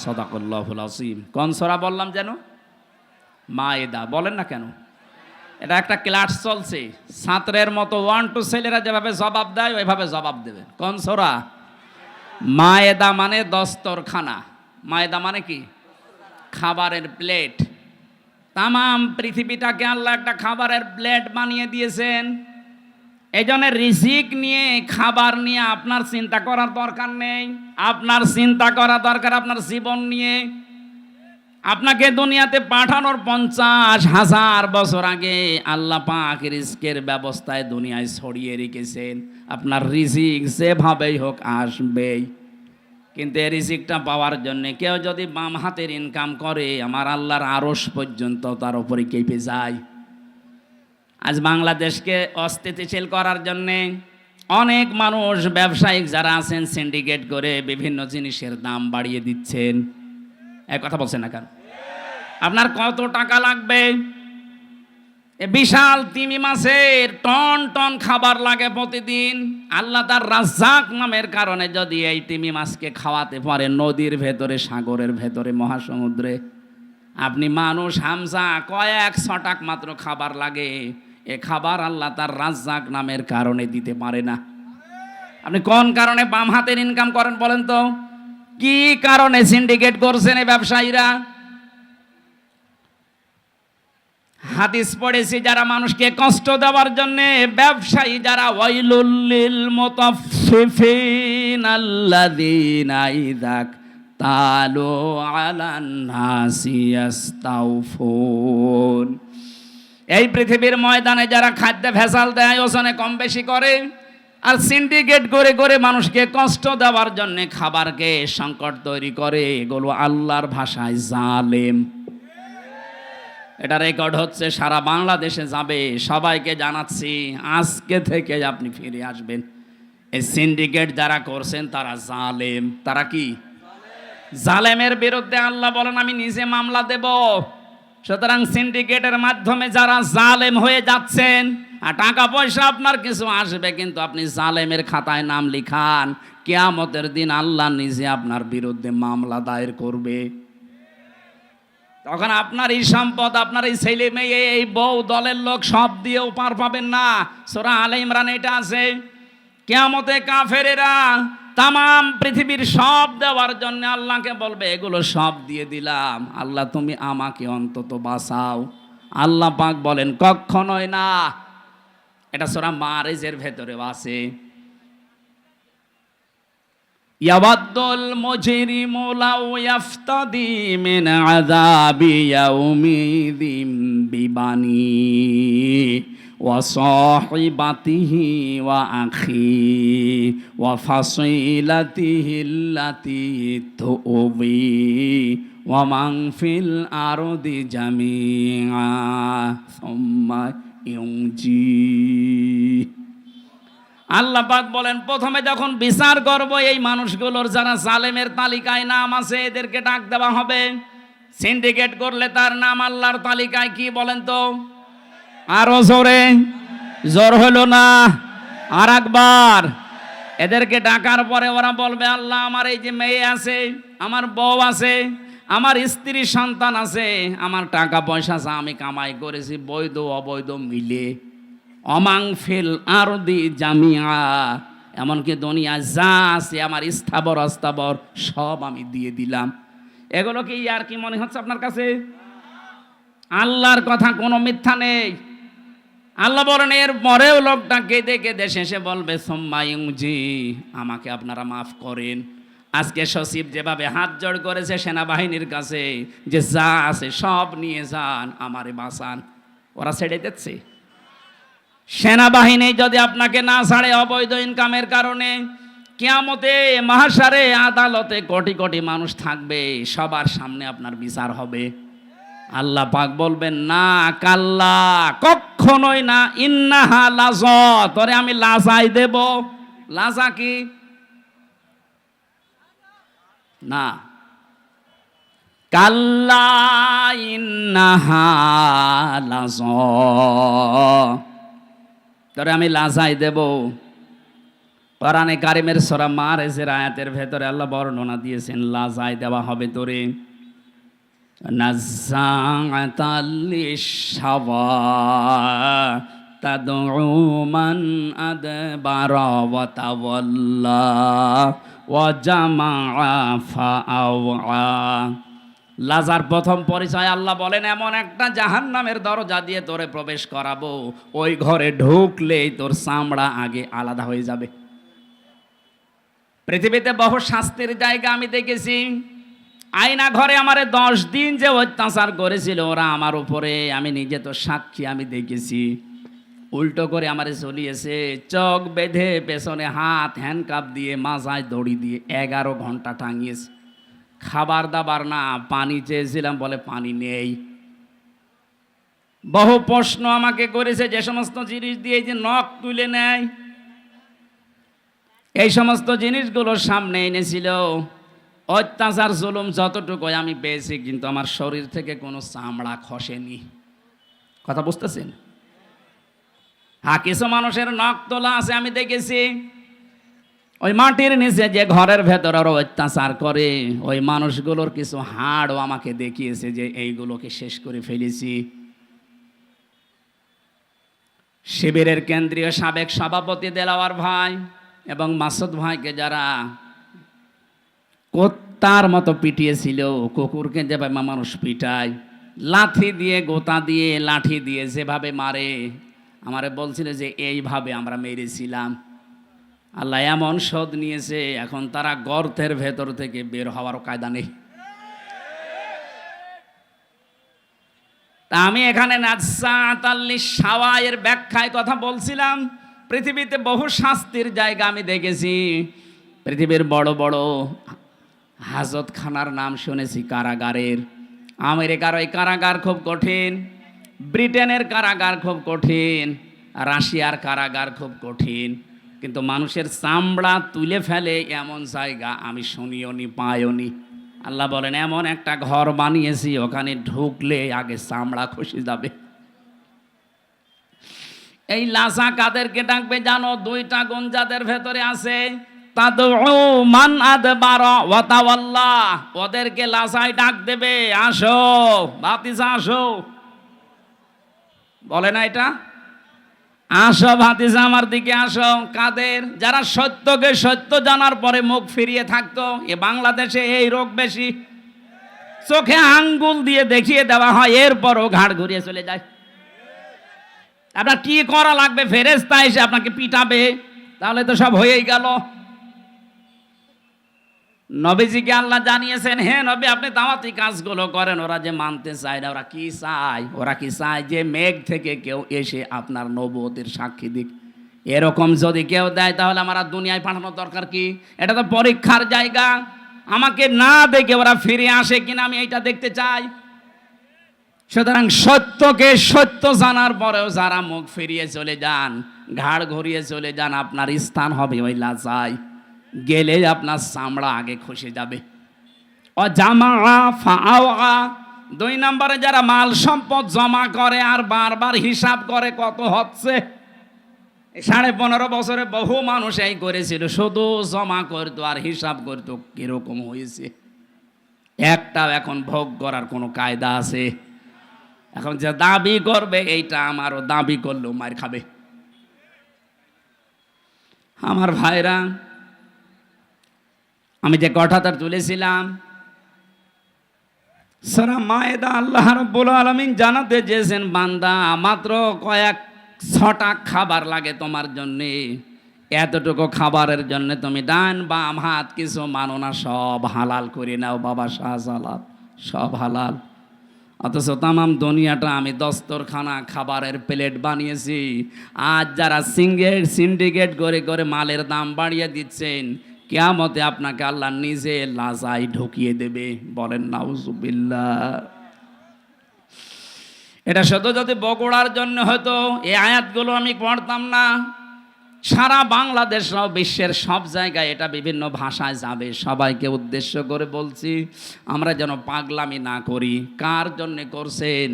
সাদাকাল্লাহুল আযীম। কোন সূরা বললাম যেন? মায়েদা। বলেন না কেন? এটা একটা ক্লাস চলছে, ছাত্রের মতো 1 2 ছেলেরা যেভাবে জবাব দেয় ওইভাবে জবাব দেবে। কোন সূরা? মায়েদা মানে দস্তরখানা। মায়েদা মানে কি? খাবারের প্লেট। তামাম পৃথিবীটাকে আল্লাহ একটা খাবারের প্লেট বানিয়ে দিয়েছেন। এই জন্য রিজিক নিয়ে, খাবার নিয়ে আপনার চিন্তা করার দরকার নেই। আপনার চিন্তা করা দরকার আপনার জীবন নিয়ে। আপনাকে দুনিয়াতে পাঠানোর 50,000 বছর আগে আল্লাহ পাক রিজিকের ব্যবস্থায় দুনিয়ায় ছড়িয়ে রেখেছেন। আপনার রিজিক যেভাবেই হোক আসবেই। কিন্তু এই রিজিকটা পাওয়ার জন্য কেউ যদি বাম হাতের ইনকাম করে, আমার আল্লাহর আরশ পর্যন্ত তার উপরে কেঁপে যায়। আজ বাংলাদেশকে অস্থিতিশীল করার জন্যে অনেক মানুষ, ব্যবসায়িক যারা আছেন, সিন্ডিকেট করে বিভিন্ন জিনিসের দাম বাড়িয়ে দিচ্ছেন। এক কথা বলছেন না কেন? আপনার কত টাকা লাগবে? বিশাল তিমি মাছের টন টন খাবার লাগে প্রতিদিন। আল্লাহ তার রাজ্জাক নামের কারণে যদি এই তিমি মাছকে খাওয়াতে পারে নদীর ভেতরে, সাগরের ভেতরে, মহাসমুদ্রে, আপনি মানুষ হামজা কয়েক ছটাক মাত্র খাবার লাগে। এ খাবার আল্লাহ তার রাজ্জাক নামের কারণে দিতে পারে না। আপনি কোন কারণে বাম হাতের ইনকাম করেন বলেন তো? কি কারণে সিন্ডিকেট করছেন এই ব্যবসায়ীরা? হাদিস পড়েছি, যারা মানুষকে কষ্ট দেওয়ার জন্য ব্যবসায়ী যারা, ওয়াইলুল লিল মুতাফফিফিন আল্লাযীনা ইযা তালু আলান নাসি ইস্তাওফুন। এই পৃথিবীর ময়দানে যারা খাদ্য ভেজাল দেয়, ওজনে কম বেশি করে, আর সিন্ডিকেট করে করে মানুষকে কষ্ট দেওয়ার জন্য খাবারকে সংকট তৈরি করে, এগুলো আল্লাহর ভাষায় জালেম। এটা রেকর্ড হচ্ছে, সারা বাংলাদেশে যাবে। সবাইকে জানাচ্ছি, আজকে থেকে আপনি ফিরে আসবেন। এই সিন্ডিকেট যারা করছেন তারা জালেম। তারা কি? জালেমের বিরুদ্ধে আল্লাহ বলেন আমি নিজে মামলা দেব। সুতরাং সিন্ডিকেটের মাধ্যমে যারা জালেম হয়ে যাচ্ছেন, আর টাকা পয়সা আপনার কিছু আসবে, কিন্তু আপনি জালেমের খাতায় নাম লিখান, কিয়ামতের দিন আল্লাহ নিজে আপনার বিরুদ্ধে মামলা দায়ের করবে। তখন আপনার এই সম্পদ, আপনার এই ছেলে মেয়ে, এই বউ, দলের লোক সব দিয়েও পার পাবেন না। সূরা আলে ইমরান এটা আছে। কিয়ামতে কাফেরেরা তামাম পৃথিবীর সব দেওয়ার জন্য আল্লাহকে বলবে, এগুলো সব দিয়ে দিলাম, আল্লাহ তুমি আমাকে অন্তত বাঁচাও। আল্লাহ পাক বলেন কখনোই না। এটা সূরা মারিজের ভেতরে আছে। ইয়াওয়াদ্দুল মুজরিমু লাউ ইয়াফতাদি মিন আযাবি ইয়াউমিযিন বিবানি ওয়া সাহিবাতিহি ওয়া আখি ওয়া ফাসিলাতিহি আল্লাতী তুবি ওয়া মান ফিল আরদি জামিআ সুম্মা ইউনজি। আল্লাহ পাক বলেন প্রথমে যখন বিচার করব, এই মানুষগুলোর যারা জালেমের তালিকায় নাম আছে এদেরকে ডাক দেওয়া হবে। সিন্ডিকেট করলে তার নাম আল্লাহর তালিকায় কি বলেন তো? আরো জোরে, জোর হলো না, আর একবার। এদেরকে ডাকার পরে ওরা বলবে, আল্লাহ আমার এই যে মেয়ে আছে, আমার বউ আছে, আমার স্ত্রী সন্তান আছে, আমার টাকা পয়সা যা আমি কামাই করেছি বৈধ অবৈধ মিলে, অমাং ফিল আরদি জামিআ, এমনকি দুনিয়া যা আছে আমার স্থাবর অস্থাবর সব আমি দিয়ে দিলাম। এগুলো কি আর কি মনে হচ্ছে আপনার কাছে? আল্লাহর কথা কোনো মিথ্যা নেই। আল্লাহ বলেন এর পরেও লোকটা কেঁদে কেঁদে শেষে বলবে সুম্মা ইউনজি, আমাকে আপনারা মাফ করেন। আজকে সচিব যেভাবে হাত জোড় করেছে সেনাবাহিনীর কাছে যে যা আছে সব নিয়ে যান, আমারে বাঁচান, ওরা ছেড়ে দিচ্ছে। সেনাবাহিনী যদি আপনাকে না ছাড়ে অবৈধ ইনকামের কারণে, কিয়ামতে মাহশারে আদালতে কোটি কোটি মানুষ থাকবে, সবার সামনে আপনার বিচার হবে। আল্লাহ পাক বলবেন না, কাল্লা, কখনোই না, ইন্নাহা লাজ, তোরে আমি লাজাই দেব। লাজা কি? না, কাল্লা ইন্নাহা লাজ, তোরে আমি লাজাই দেব। কোরআনে কারিমের সূরা মারিজের আয়াতের ভেতরে আল্লাহ বর্ণনা দিয়েছেন লাজাই দেওয়া হবে তোরে। নাযাআতাল লিশাওয়া তাদউ মান আদবারা ওয়া তাওয়াল্লা ওয়া জামাআ ফাআওয়া। লাজার প্রথম পরিচয় আল্লাহ বলেন, এমন একটা জাহান্নামের দরজা দিয়ে তোরে প্রবেশ করাবো, ওই ঘরে ঢুকলেই তোর চামড়া আগে আলাদা হয়ে যাবে। পৃথিবীতে বহু শাস্তির জায়গা আমি দেখেছি। আয়না ঘরে আমারে 10 দিন যে অত্যাচার করেছিল ওরা আমার উপরে, আমি নিজে তো সাক্ষী, আমি দেখেছি। উল্টো করে আমারে চলিয়েছে, চোখ বেঁধে পেছনে হাত হ্যান্ডকাপ দিয়ে মাথায় দড়ি দিয়ে 11 ঘন্টা টাঙিয়েছে। খাবার দাবার না, পানি চেয়েছিলাম, বলে পানি নেই। বহু প্রশ্ন আমাকে করেছে, যে সমস্ত জিনিস দিয়ে যে নখ তুলে নেয়, এই সমস্ত জিনিসগুলোর সামনে এনেছিল। অত্যাচার জুলুম যতটুকু আমি পেয়েছি, কিন্তু আমার শরীর থেকে কোনো চামড়া খসেনি। কথা বুঝতেছেন? হ্যাঁ, কিছু মানুষের নখ তোলা আছে আমি দেখেছি। ওই মাটির নিচে যে ঘরের ভেতর আরো অত্যাচার করে, ওই মানুষগুলোর কিছু হাড়ও আমাকে দেখিয়েছে যে এইগুলোকে শেষ করে ফেলেছি। শিবিরের কেন্দ্রীয় সাবেক সভাপতি দেলাওয়ার ভাই এবং মাসুদ ভাইকে যারা কুত্তার মতো পিটিয়েছিল, কুকুরকে যেভাবে মানুষ পিটায়, লাঠি দিয়ে, গোতা দিয়ে, লাঠি দিয়ে যেভাবে মারে, আমারে বলছিল যে এইভাবে আমরা মেরেছিলাম। আল্লাহ এমন শোধ নিয়েছে, এখন তারা গর্তের ভেতর থেকে বের হওয়ারও কায়দা নেই। তা আমি এখানে সাওয়ায়ের ব্যাখ্যায় কথা বলছিলাম। পৃথিবীতে বহু শাস্তির জায়গা আমি দেখেছি। পৃথিবীর বড় বড় হাজতখানার নাম শুনেছি, কারাগারের। আমেরিকার ওই কারাগার খুব কঠিন, ব্রিটেনের কারাগার খুব কঠিন, রাশিয়ার কারাগার খুব কঠিন, কিন্তু মানুষের চামড়া তুলে ফেলে এমন জায়গা আমি শুনিও নি, পাইও নি। আল্লাহ বলেন, এমন একটা ঘর বানিয়েছি, ওখানে ঢুকলে আগে চামড়া খসে যাবে। এই লাশা কাদেরকে ডাকবে জানো? 2টা গুণ যাদের ভেতরে আছে, তাদউ মান আদবারা ওয়া তাওয়াল্লা। ওদেরকে লাশায় ডাক দেবে, আসো ভাতিজা আসো। বলে না এটা? আসো ভাতিজা আমার দিকে আসো। কাদের? যারা সত্যকে সত্য জানার পরে মুখ ফিরিয়ে থাকতো। এ বাংলাদেশে এই রোগ বেশি, চোখে আঙ্গুল দিয়ে দেখিয়ে দেওয়া হয়, এরপরও ঘাড় ঘুরিয়ে চলে যায়। আপনার কি করা লাগবে? ফেরেশতা এসে আপনাকে পিটাবে, তাহলে তো সব হয়েই গেল। নবীজিকে আল্লাহ জানিয়েছেন, হে নবী আপনি দাওয়াতি কাজগুলো করেন। ওরা যে মানতে চায় না, ওরা কি চায়? ওরা কি চায় যে মেঘ থেকে কেউ এসে আপনার নবুয়তের সাক্ষী দিক। এরকম যদি কেউ দেয়, তাহলে আমার আর দুনিয়ায় পাঠানোর দরকার কি? এটা তো পরীক্ষার জায়গা। আমাকে না দেখে ওরা ফিরে আসে কিনা, আমি এইটা দেখতে চাই। সুতরাং সত্যকে সত্য জানার পরেও যারা মুখ ফিরিয়ে চলে যান, ঘাড় ঘুরিয়ে চলে যান, আপনার স্থান হবে ওই লাজায়। গেলে আপনার চামড়া আগে খসে যাবে। ও জামা ফাআওয়া, 2 নম্বরে যারা মাল সম্পদ জমা করে আর বারবার হিসাব করে কত হচ্ছে। 15.5 বছরে বহু মানুষ এই করেছিল, শুধু জমা করতো আর হিসাব করতো কিরকম হয়েছে। একটাও এখন ভোগ করার কোনো কায়দা আছে? এখন যে দাবি করবে এইটা আমারও, দাবি করলেও মার খাবে। আমার ভাইরা, আমি যে কথাটা তুলেছিলাম, সূরা মায়েদা আল্লাহ রাব্বুল আলামিন জানাতে চেয়েছেন, বান্দা মাত্র কয়েক 6টা খাবার লাগে তোমার জন্যে। এতটুকু খাবারের জন্য তুমি ডান বাম হাত কিছু মানো না, সব হালাল করে নাও বাবা, শাহজালাল সব হালাল। অথচ তামাম দুনিয়াটা আমি দস্তরখানা খাবারের প্লেট বানিয়েছি। আজ যারা সিন্ডিকেট করে করে মালের দাম বাড়িয়ে দিচ্ছেন, কিয়ামতে আপনাকে আল্লাহ নিজে লাজায় ঢুকিয়ে দেবে। বলেন নাউজুবিল্লাহ। এটা শুধু যদি বগুড়ার জন্য হতো, এই আয়াতগুলো আমি পড়তাম না। সারা বাংলাদেশ সহ বিশ্বের সব জায়গায় এটা বিভিন্ন ভাষায় যাবে। সবাইকে উদ্দেশ্য করে বলছি, আমরা যেন পাগলামি না করি। কার জন্য করছেন?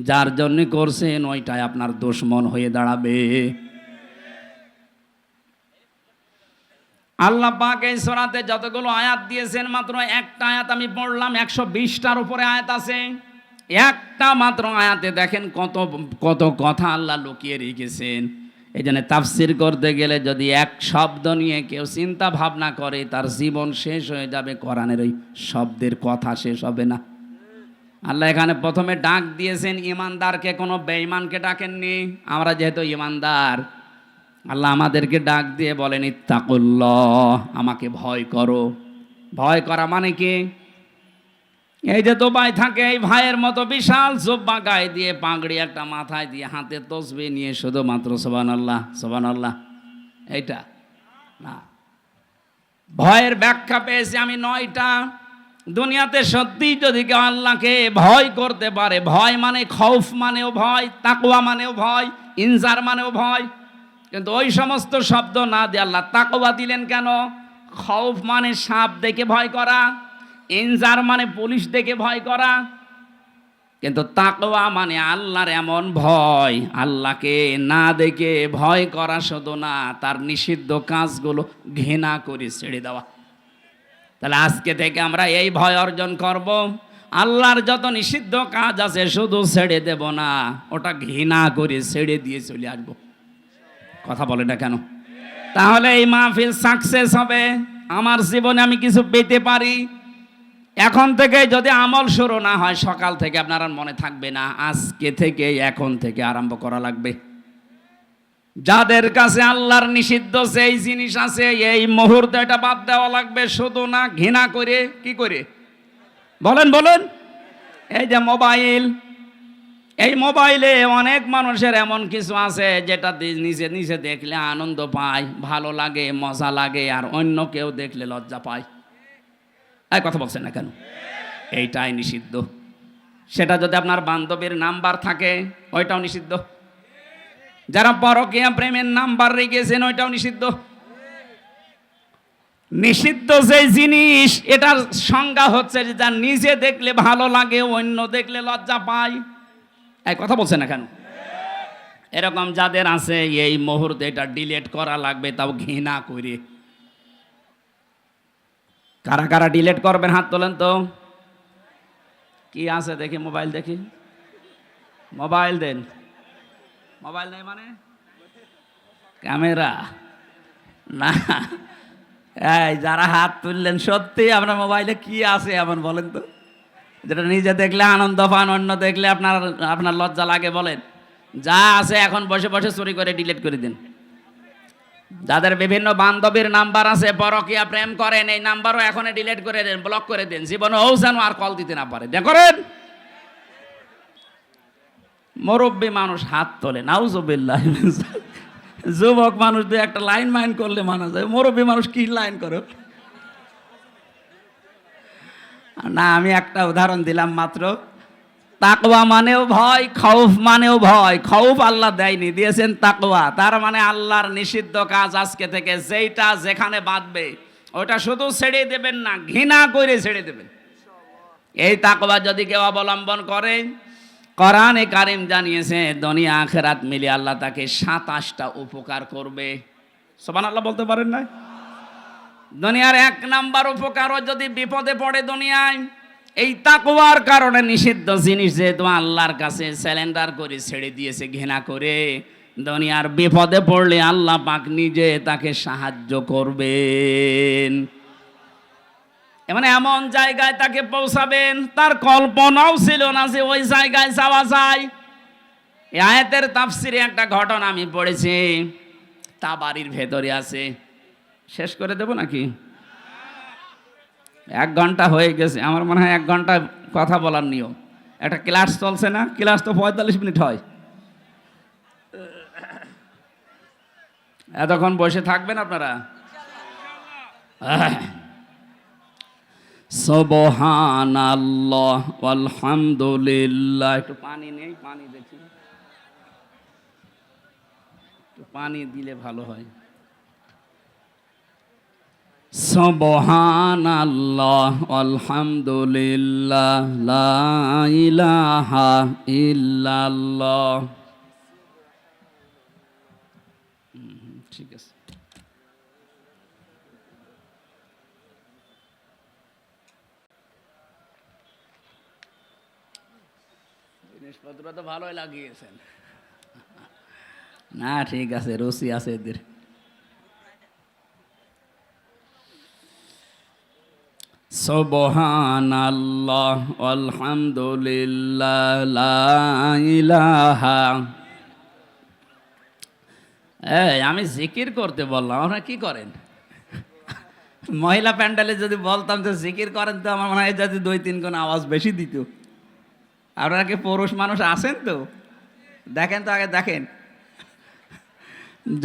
যার জন্য করছেন ওইটাই আপনার দুশমন হয়ে দাঁড়াবে। আল্লাহ পাক এই সূরাতে যতগুলো আয়াত দিয়েছেন, মাত্র একটা আয়াত আমি পড়লাম। 120টার উপরে আয়াত আছে। একটা মাত্র আয়াতে দেখেন কত কত কথা আল্লাহ লুকিয়ে রেখেছেন। এই জন্য তাফসির করতে গেলে যদি এক শব্দ নিয়ে কেউ চিন্তা ভাবনা করে, তার জীবন শেষ হয়ে যাবে। কোরআনের ওই শব্দের কথা শেষ হবে না। আল্লাহ এখানে প্রথমে ডাক দিয়েছেন ইমানদারকে, কোনো বেঈমানকে ডাকেননি। আমরা যেহেতু ইমানদার, আল্লাহ আমাদেরকে ডাক দিয়ে বলেন ইত্তাকুল্লাহ, আমাকে ভয় করো। ভয় করা মানে কি? এই যে দুবাই থাকে, এই ভাইয়ের মতো বিশাল জুব্বা গায়ে দিয়ে, পাগড়ি একটা মাথায় দিয়ে, হাতে তসবিহ নিয়ে শুধুমাত্র সুবহানাল্লাহ সুবহানাল্লাহ, এইটা না। ভয়ের ব্যাখ্যা পেয়েছি আমি 9টা। দুনিয়াতে সত্যি যদি কেউ আল্লাহকে ভয় করতে পারে, ভয় মানে খৌফ মানেও ভয়, তাকওয়া মানেও ভয়, ইনজার মানেও ভয়, কিন্তু ওই সমস্ত শব্দ না দিয়ে আল্লাহ তাকওয়া দিলেন কেন? খৌফ মানে সাপ দেখে ভয় করা, ইনজার মানে পুলিশ দেখে ভয় করা, কিন্তু তাকওয়া মানে আল্লাহর এমন ভয়, আল্লাহকে না দেখে ভয় করা শুধু না, তার নিষিদ্ধ কাজগুলো ঘৃণা করে ছেড়ে দেওয়া। তাহলে আজকে থেকে আমরা এই ভয় অর্জন করব। আল্লাহর যত নিষিদ্ধ কাজ আছে শুধু ছেড়ে দেব না, ওটা ঘৃণা করে ছেড়ে দিয়ে চলে আসবো। কথা বলে না কেন? তাহলে এই মাহফিল সাকসেস হবে, আমার জীবনে আমি কিছু পেতে পারি। এখন থেকে যদি আমল শুরু না হয়, সকাল থেকে আপনার আর মনে থাকবে না। আজকে থেকে, এখন থেকে আরম্ভ করা লাগবে। যাদের কাছে আল্লাহর নিষিদ্ধ যেই জিনিস আছে, এই মুহূর্তে এটা বাদ দেওয়া লাগবে। শুধু না, ঘৃণা করে। কি করে বলেন বলেন? এই যে মোবাইল, এই মোবাইলে অনেক মানুষের এমন কিছু আছে যেটা নিজে নিজে দেখলে আনন্দ পায়, ভালো লাগে, মজা লাগে, আর অন্য কেউ দেখলে লজ্জা পায়। এই কথা বলছেন না কেন? এইটাই নিষিদ্ধ। সেটা যদি আপনার বান্ধবীর নাম্বার থাকে, ওইটাও নিষিদ্ধ। যারা পরকীয়া প্রেমের নাম্বার রেখেছেন, ওইটাও নিষিদ্ধ। নিষিদ্ধ যে জিনিস, এটার সংজ্ঞা হচ্ছে যে যা নিজে দেখলে ভালো লাগে, অন্য দেখলে লজ্জা পায়। এই কথা বলছে না কেন? এরকম যাদের আছে, এই মুহূর্তে এটা ডিলিট করা লাগবে, তাও ঘৃণা করে। কারা কারা ডিলিট করবেন হাত তোলেন তো। কি আছে দেখি, মোবাইল দেখি, মোবাইল দেন। মোবাইল নেই মানে ক্যামেরা না। এই যারা হাত তুললেন, সত্যি আপনার মোবাইলে কি আছে এমন বলেন তো, যেটা নিজে দেখলে আনন্দ পান, অন্য দেখলে আপনার আপনার লজ্জা লাগে? বলেন। যা আছে এখন বসে বসে চুরি করে ডিলিট করে দিন। যাদের বিভিন্ন বান্ধবীর নাম্বার আছে, পরকীয়া প্রেম করেন, এই নাম্বারও এখন ডিলিট করে দেন, ব্লক করে দেন। জীবনে ও যেন আর কল দিতে না পারে, দেখ করেন। মুরব্বী মানুষ হাত তোলে, নাউজুবিল্লাহ। যুবক মানুষ দিয়ে একটা লাইন মাইন করলে মানা যায়, মুরব্বী মানুষ কি লাইন করো না। আমি একটা উদাহরণ দিলাম মাত্র। তাকওয়া মানেও ভয়, খৌফ মানেও ভয়। খৌফ আল্লাহ দেয়নি, দিয়েছেন তাকওয়া। তার মানে আল্লাহর নিষিদ্ধ কাজ আজকে থেকে যেইটা যেখানে বাঁধবে, ওটা শুধু ছেড়ে দেবেন না, ঘৃণা করে ছেড়ে দেবেন। এই তাকওয়া যদি কেউ অবলম্বন করে, কোরআনে কারিম জানিয়েছে দুনিয়া আখিরাত মিলে আল্লাহ তাকে 27টা উপকার করবে। সুবহানাল্লাহ বলতে পারেন না? দুনিয়ার 1 নাম্বার উপকারও যদি বিপদে পড়ে দুনিয়ায়, এই তাকওয়ার কারণে নিষিদ্ধ জিনিস যেহেতু আল্লাহর কাছে স্যালেন্ডার করে ছেড়ে দিয়েছে ঘৃণা করে, দুনিয়ার বিপদে পড়লে আল্লাহ পাক নিজে তাকে সাহায্য করবেন। মানে এমন জায়গায় তাকে পৌঁছাবেন, তার কল্পনাও ছিল না যে ওই জায়গায় যাওয়া যায়। এই আয়াতের তাফসিরে একটা ঘটনা আমি পড়েছি, তাবারির ভেতরে আছে। শেষ করে দেব নাকি? 1 ঘন্টা হয়ে গেছে, আমার মনে হয় 1 ঘন্টা কথা বলার নিয়ম। একটা ক্লাস চলছে না, ক্লাস তো 45 মিনিট হয়। এতক্ষণ বসে থাকবেন আপনারা? সুবহানাল্লাহ আলহামদুলিল্লাহ। একটু পানি নেই, পানি দেখি, একটু পানি দিলে ভালো হয়। সুবহানাল্লাহ আলহামদুলিল্লাহ লা ইলাহা ইল্লাল্লাহ। ঠিক আছে। জিনিসপত্র তো ভালোই লাগিয়েছেন না? ঠিক আছে, রুচি আছে এদের। সুবহানাল্লাহ আলহামদুলিল্লাহ লা ইলাহা। এই আমি জিকির করতে বললাম, আপনারা কি করেন? মহিলা প্যান্ডেলে যদি বলতাম যে জিকির করেন, তো আমার মনে হয় যদি 2-3 গুণ আওয়াজ বেশি দিত। আপনারা কি পুরুষ মানুষ আছেন? তো দেখেন, তো আগে দেখেন,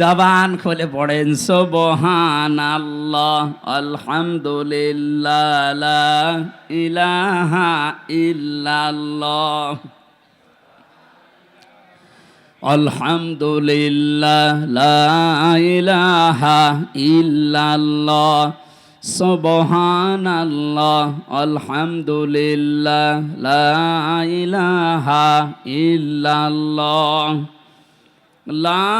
জবান খুলে পড়েন সুবহানাল্লাহ আলহামদুলিল্লাহ লা ইলাহা ইল্লাল্লাহ আলহামদুলিল্লাহ লা ইলাহা ইল্লাল্লাহ সুবহানাল্লাহ আলহামদুলিল্লাহ লা ইলাহা ইল্লাল্লাহ লা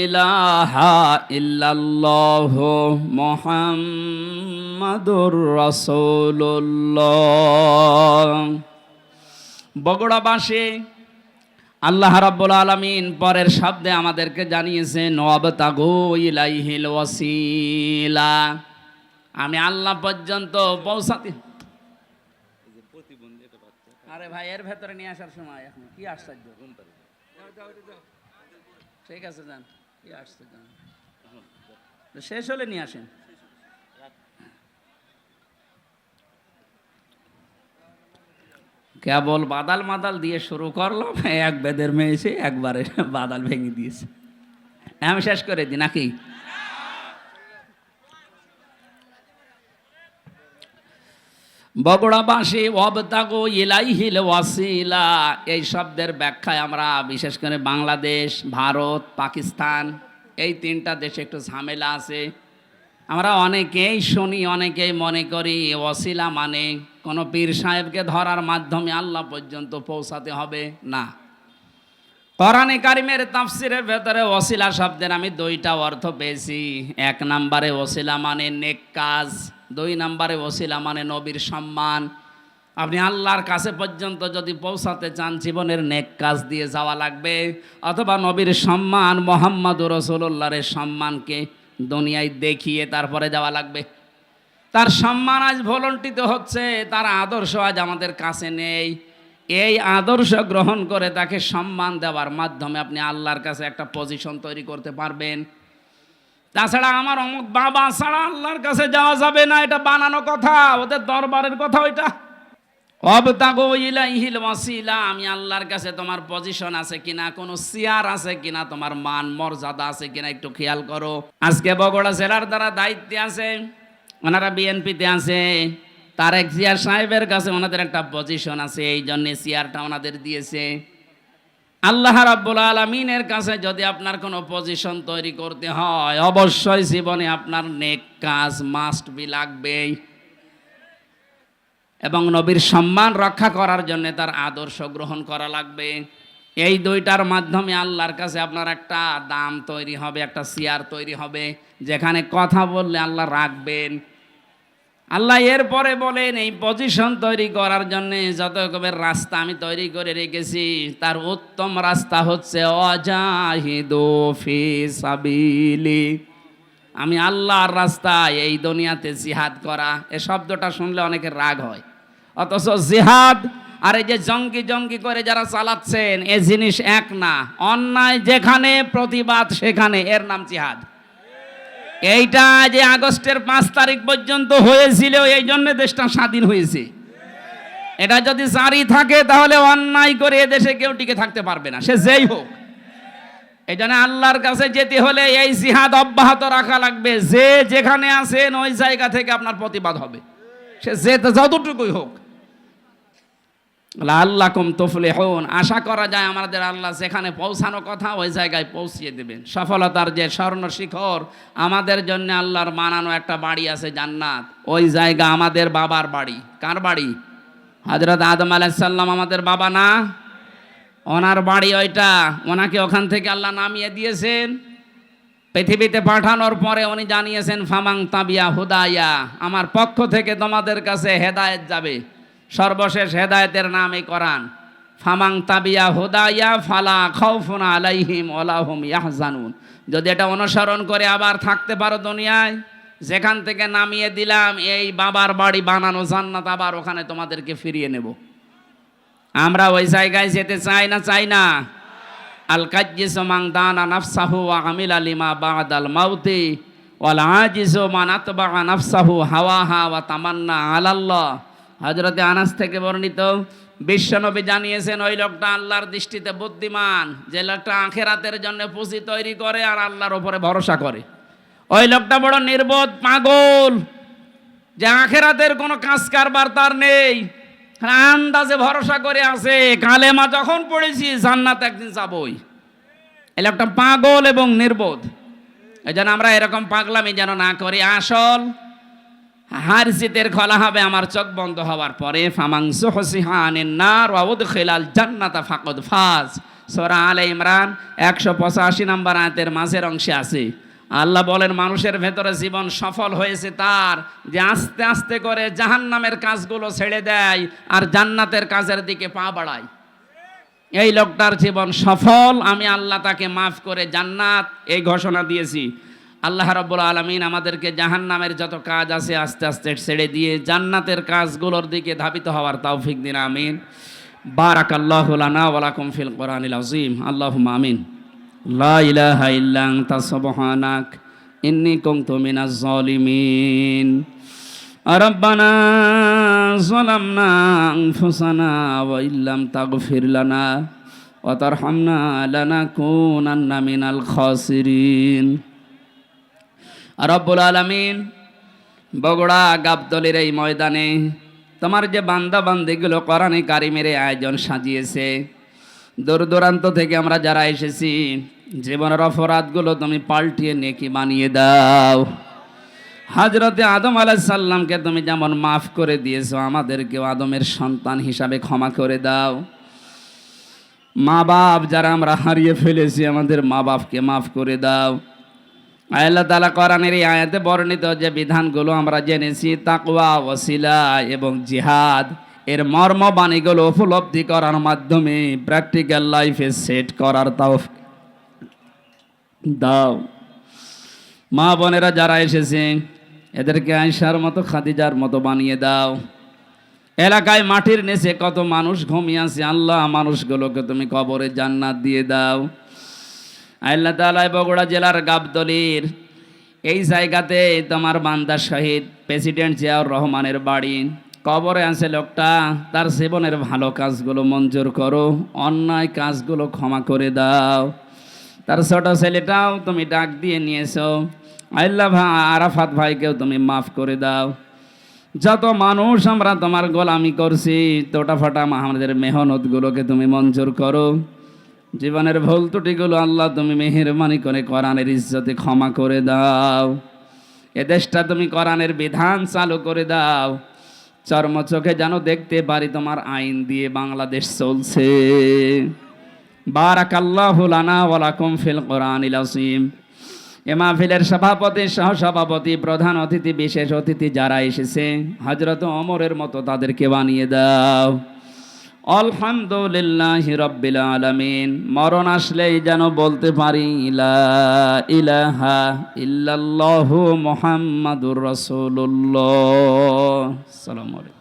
ইলাহা ইল্লাল্লাহ মুহাম্মাদুর রাসূলুল্লাহ। বগুড়াবাসী, আল্লাহ রাব্বুল আলামিন পরের শব্দে আমাদেরকে জানিয়েছেন ওয়াবতাগু ইলাইহিল ওয়াসিলা। আমি আল্লাহ পর্যন্ত পৌঁছাতে। আরে ভাই, এর ভেতরে নিয়ে আসার সময় এখন কি আশ্চর্য। ঠিক আছে, যান, কি আসছে যান, শেষ হলে নিয়ে আসেন। কেবল বাদাল মাদাল দিয়ে শুরু করলাম, এক বেদের মেয়ে এসে একবারে বাদাল ভেঙে দিয়েছে। আমি শেষ করে দিই নাকি? বগুড়াবাসী, ওয়াবতাগু ইলাইহিল ওয়াসিলা, এই শব্দের ব্যাখ্যায় আমরা বিশেষ করে বাংলাদেশ, ভারত, পাকিস্তান, এই 3টা দেশে একটু ঝামেলা আছে। আমরা অনেকেই শুনি, অনেকেই মনে করি ওয়াসিলা মানে কোনো পীর সাহেবকে ধরার মাধ্যমে আল্লাহ পর্যন্ত পৌঁছাতে হবে। না, কোরআনে কারিমের তাফসিরের ভেতরে ওয়াসিলা শব্দের আমি 2টা অর্থ পেয়েছি। 1 নম্বরে ওয়াসিলা মানে নেক কাজ, 2 নম্বরে ওয়াসিলা মানে নবীর সম্মান। আপনি আল্লাহর কাছে পর্যন্ত যদি পৌঁছাতে চান, জীবনের নেক কাজ দিয়ে যাওয়া লাগবে, অথবা নবীর সম্মান, মুহাম্মদুর রাসূলুল্লাহর সম্মানকে দুনিয়ায় দেখিয়ে তারপরে যাওয়া লাগবে। তার সম্মান আজ ভুলণ্ঠিত হচ্ছে, তার আদর্শ আজ আমাদের কাছে নেই। এই আদর্শ গ্রহণ করে তাকে সম্মান দেওয়ার মাধ্যমে আপনি আল্লাহর কাছে একটা পজিশন তৈরি করতে পারবেন। তাছাড়া আমার অমুক বাবা ছাড়া আল্লাহর কাছে যাওয়া যাবে না, এটা বানানো কথা, ওদের দরবারের কথা ওইটা। ওয়াবতাগু ইলাইহিল ওয়াসিলা, আমি আল্লাহর কাছে তোমার পজিশন আছে কিনা, কোনো চেয়ার আছে কিনা, তোমার মান মর্যাদা আছে কিনা একটু খেয়াল করো। আজকে বগুড়া জেলার দ্বারা দায়িত্বে আছে, ওনারা বিএনপিতে আছে, তারেক জিয়া সাহেবের কাছে ওনাদের একটা পজিশন আছে, এই জন্য চেয়ারটা ওনাদের দিয়েছে। আল্লাহ রাব্বুল আলামিনের কাছে যদি আপনার কোনো পজিশন তৈরি করতে হয়, অবশ্যই জীবনে আপনার নেক কাজ মাস্ট বি লাগবেই, এবং নবীর সম্মান রক্ষা করার জন্য তার আদর্শ গ্রহণ করা লাগবে। এই 2টার মাধ্যমে আল্লাহর কাছে আপনার একটা দাম তৈরি হবে, একটা চেয়ার তৈরি হবে, যেখানে কথা বললে আল্লাহ রাখবেন। আল্লাহ এরপরে বলেন, এই পজিশন তৈরি করার জন্য যত রকমের রাস্তা আমি তৈরি করে রেখেছি, তার উত্তম রাস্তা হচ্ছে ওয়াজাহিদু ফি সাবিলি, আমি আল্লাহর রাস্তায় এই দুনিয়াতে জিহাদ করা। এই শব্দটা শুনলে অনেকের রাগ হয়, অথচ জিহাদ আর এই যে জঙ্গি জঙ্গি করে যারা চালাচ্ছেন, এ জিনিস এক না। অন্যায় যেখানে, প্রতিবাদ সেখানে, এর নাম জিহাদ। এইটা যে আগস্টের 5 তারিখ পর্যন্ত হয়েছিল, এই জন্য দেশটা স্বাধীন হয়েছে। এটা যদি জারি থাকে তাহলে অন্যায় করে এ দেশে কেউ টিকে থাকতে পারবে না, সে যেই হোক। এই জন্য আল্লাহর কাছে যেতে হলে এই জিহাদ অব্যাহত রাখা লাগবে। যে যেখানে আছেন ওই জায়গা থেকে আপনার প্রতিবাদ হবে, সে যতটুকুই হোক। লাআল্লাকুম তুফলিহুন, আশা করা যায় আমাদের আল্লাহ যেখানে পৌঁছানো কথা ওই জায়গায় পৌঁছিয়ে দেবেন। সফলতার যে স্বর্ণ শিখর, আমাদের জন্য আল্লাহর বানানো একটা বাড়ি আছে জান্নাত, ওই জায়গা আমাদের বাবার বাড়ি। কার বাড়ি? হযরত আদম আলাইহিস সালাম আমাদের বাবা না? ওনার বাড়ি ওইটা। ওনাকে ওখান থেকে আল্লাহ নামিয়ে দিয়েছেন, পৃথিবীতে পাঠানোর পরে উনি জানিয়েছেন ফামাং তাবিয়া হুদায়া, আমার পক্ষ থেকে তোমাদের কাছে হেদায়েত যাবে। সর্বশেষ হেদায়েতের নাম এই কোরআন। ফামাং তাবিয়া হুদায়া ফালা খাউফুন আলাইহিম ওয়ালা হুম ইয়াহজানুন। যদি এটা অনুসরণ করে আবার থাকতে পারো দুনিয়ায়, যেখান থেকে নামিয়ে দিলাম এই বাবার বাড়ি বানানো জান্নাত, আবার ওখানে তোমাদেরকে ফিরিয়ে নেব। আমরা ওই জায়গায় যেতে চাই না? চাই না? আল কাজ্জিসু মান দানা নাফসাহু ওয়া আমিলা লিমা বাদাল মাউতি ওয়াল আজিজু মান আতবা নাফসাহু হাওয়াহা ওয়া তামান্না আলাল্লাহ। হযরতে আনাস থেকে বর্ণিত, বিশ্বনবী জানিয়েছেন ওই লোকটা আল্লাহর দৃষ্টিতে বুদ্ধিমান, যে লোকটা আখিরাতের জন্য পুঁজি তৈরি করে আর আল্লাহর উপরে ভরসা করে। ওই লোকটা বড় নির্বোধ, পাগল, যে আখিরাতের কোনো কাজ কারবার তার নেই, আন্দাজে ভরসা করে আছে কালেমা যখন পড়েছি জান্নাত একদিন যাবই। এই লোকটা পাগল এবং নির্বোধ। এই জন্য আমরা এরকম পাগলামি যেন না করি। আসল হার জিতের খোলা হবে আমার চোখ বন্ধ হওয়ার পরে। ফামান যুহজিহা আনিন নার ওয়া উদখিলাল জান্নাতা ফাকাদ ফাজ। সূরা আলে ইমরান 185 নম্বর আয়াতের মাঝের অংশে আছে। আল্লাহ বলেন, মানুষের ভেতরে জীবন সফল হয়েছে তার, যে আস্তে আস্তে করে জাহান্নামের কাজগুলো ছেড়ে দেয় আর জান্নাতের কাজের দিকে পা বাড়ায়। এই লোকটার জীবন সফল, আমি আল্লাহ তাকে মাফ করে জান্নাত এই ঘোষণা দিয়েছি। আল্লাহ রাব্বুল আলামিন আমাদেরকে জাহান্নামের যত কাজ আছে আস্তে আস্তে ছেড়ে দিয়ে জান্নাতের কাজগুলোর দিকে ধাবিত হওয়ার তৌফিক দিন, আমিন। বারাকাল্লাহু লানা ওয়া লাকুম ফিল কোরআনিল আযীম। আল্লাহুম্মা আমিন। লা ইলাহা ইল্লা আনতা সুবহানাক ইন্নী কুনতু মিনাজ জালিমিন। রব্বানা যালামনা আনফুসানা ওয়া ইল্লাম তাগফির লানা ওয়া তারহামনা লানাকুনান্না মিনাল খাসিরিন। রব্বুল আলামিন, বগুড়া গাবতলীর এই ময়দানে তোমার যে বান্দা বান্দিগুলো কোরআনে কারিমের আয়োজন সাজিয়েছে, দূর দূরান্ত থেকে আমরা যারা এসেছি, জীবনের অপরাধগুলো তুমি পাল্টিয়ে নেকি বানিয়ে দাও। হযরতে আদম আলাইহিস সালামকে তুমি যেমন মাফ করে দিয়েছো, আমাদেরকেও আদমের সন্তান হিসাবে ক্ষমা করে দাও। মা বাপ যারা আমরা হারিয়ে ফেলেছি, আমাদের মা বাপকে মাফ করে দাও। আল্লাহ তাআলা কোরআনের এই আয়াতে বর্ণিত যে বিধানগুলো আমরা জেনেছি, তাকওয়া, ওয়াসিলা এবং জিহাদ, এর মর্ম বাণীগুলো উপলব্ধি করার মাধ্যমে প্র্যাকটিক্যাল লাইফে সেট করার তৌফিক দাও। মা বোনেরা যারা এসেছে এদেরকে আয়েশার মতো, খাদিজার মতো বানিয়ে দাও। এলাকায় মাটির নিচে কত মানুষ ঘুমিয়ে আছে, আল্লাহ মানুষগুলোকে তুমি কবরে জান্নাত দিয়ে দাও। আল্লাহ তাআলা বগুড়া জেলার গাবতলীর এই জায়গাতে তোমার বান্দা শহীদ প্রেসিডেন্ট জিয়াউর রহমানের বাড়ি, কবরে আছে লোকটা, তার জীবনের ভালো কাজগুলো মঞ্জুর করো, অন্যায় কাজগুলো ক্ষমা করে দাও। তার ছোট ছেলেটাও তুমি ডাক দিয়ে নিয়েছো, আল্লাহ আরাফাত ভাইকেও তুমি মাফ করে দাও। যত মানুষ আমরা তোমার গোলামি করছি, তোটা ফাটা আমাদের মেহনতগুলোকে তুমি মঞ্জুর করো। জীবনের ভুল ত্রুটিগুলো আল্লাহ তুমি মেহেরবানি করে কোরআনের ইজ্জতে ক্ষমা করে দাও। এ দেশটা তুমি কোরআনের বিধান চালু করে দাও, চর্ম চোখে যেন দেখতে পারি তোমার আইন দিয়ে বাংলাদেশ চলছে। বারাকাল্লাহু লানা ওয়া লাকুম ফিল কোরআনিল আযীম। এ মাহফিলের সভাপতি, সহসভাপতি, প্রধান অতিথি, বিশেষ অতিথি যারা এসেছে, হযরত ওমরের মতো তাদেরকে বানিয়ে দাও। আলহামদুলিল্লাহি রাব্বিল আলামিন। মরণ আসলেই যেন বলতে পারি লা ইলাহা ইল্লাল্লাহু মুহাম্মাদুর রাসূলুল্লাহ। আসসালামু আলাইকুম।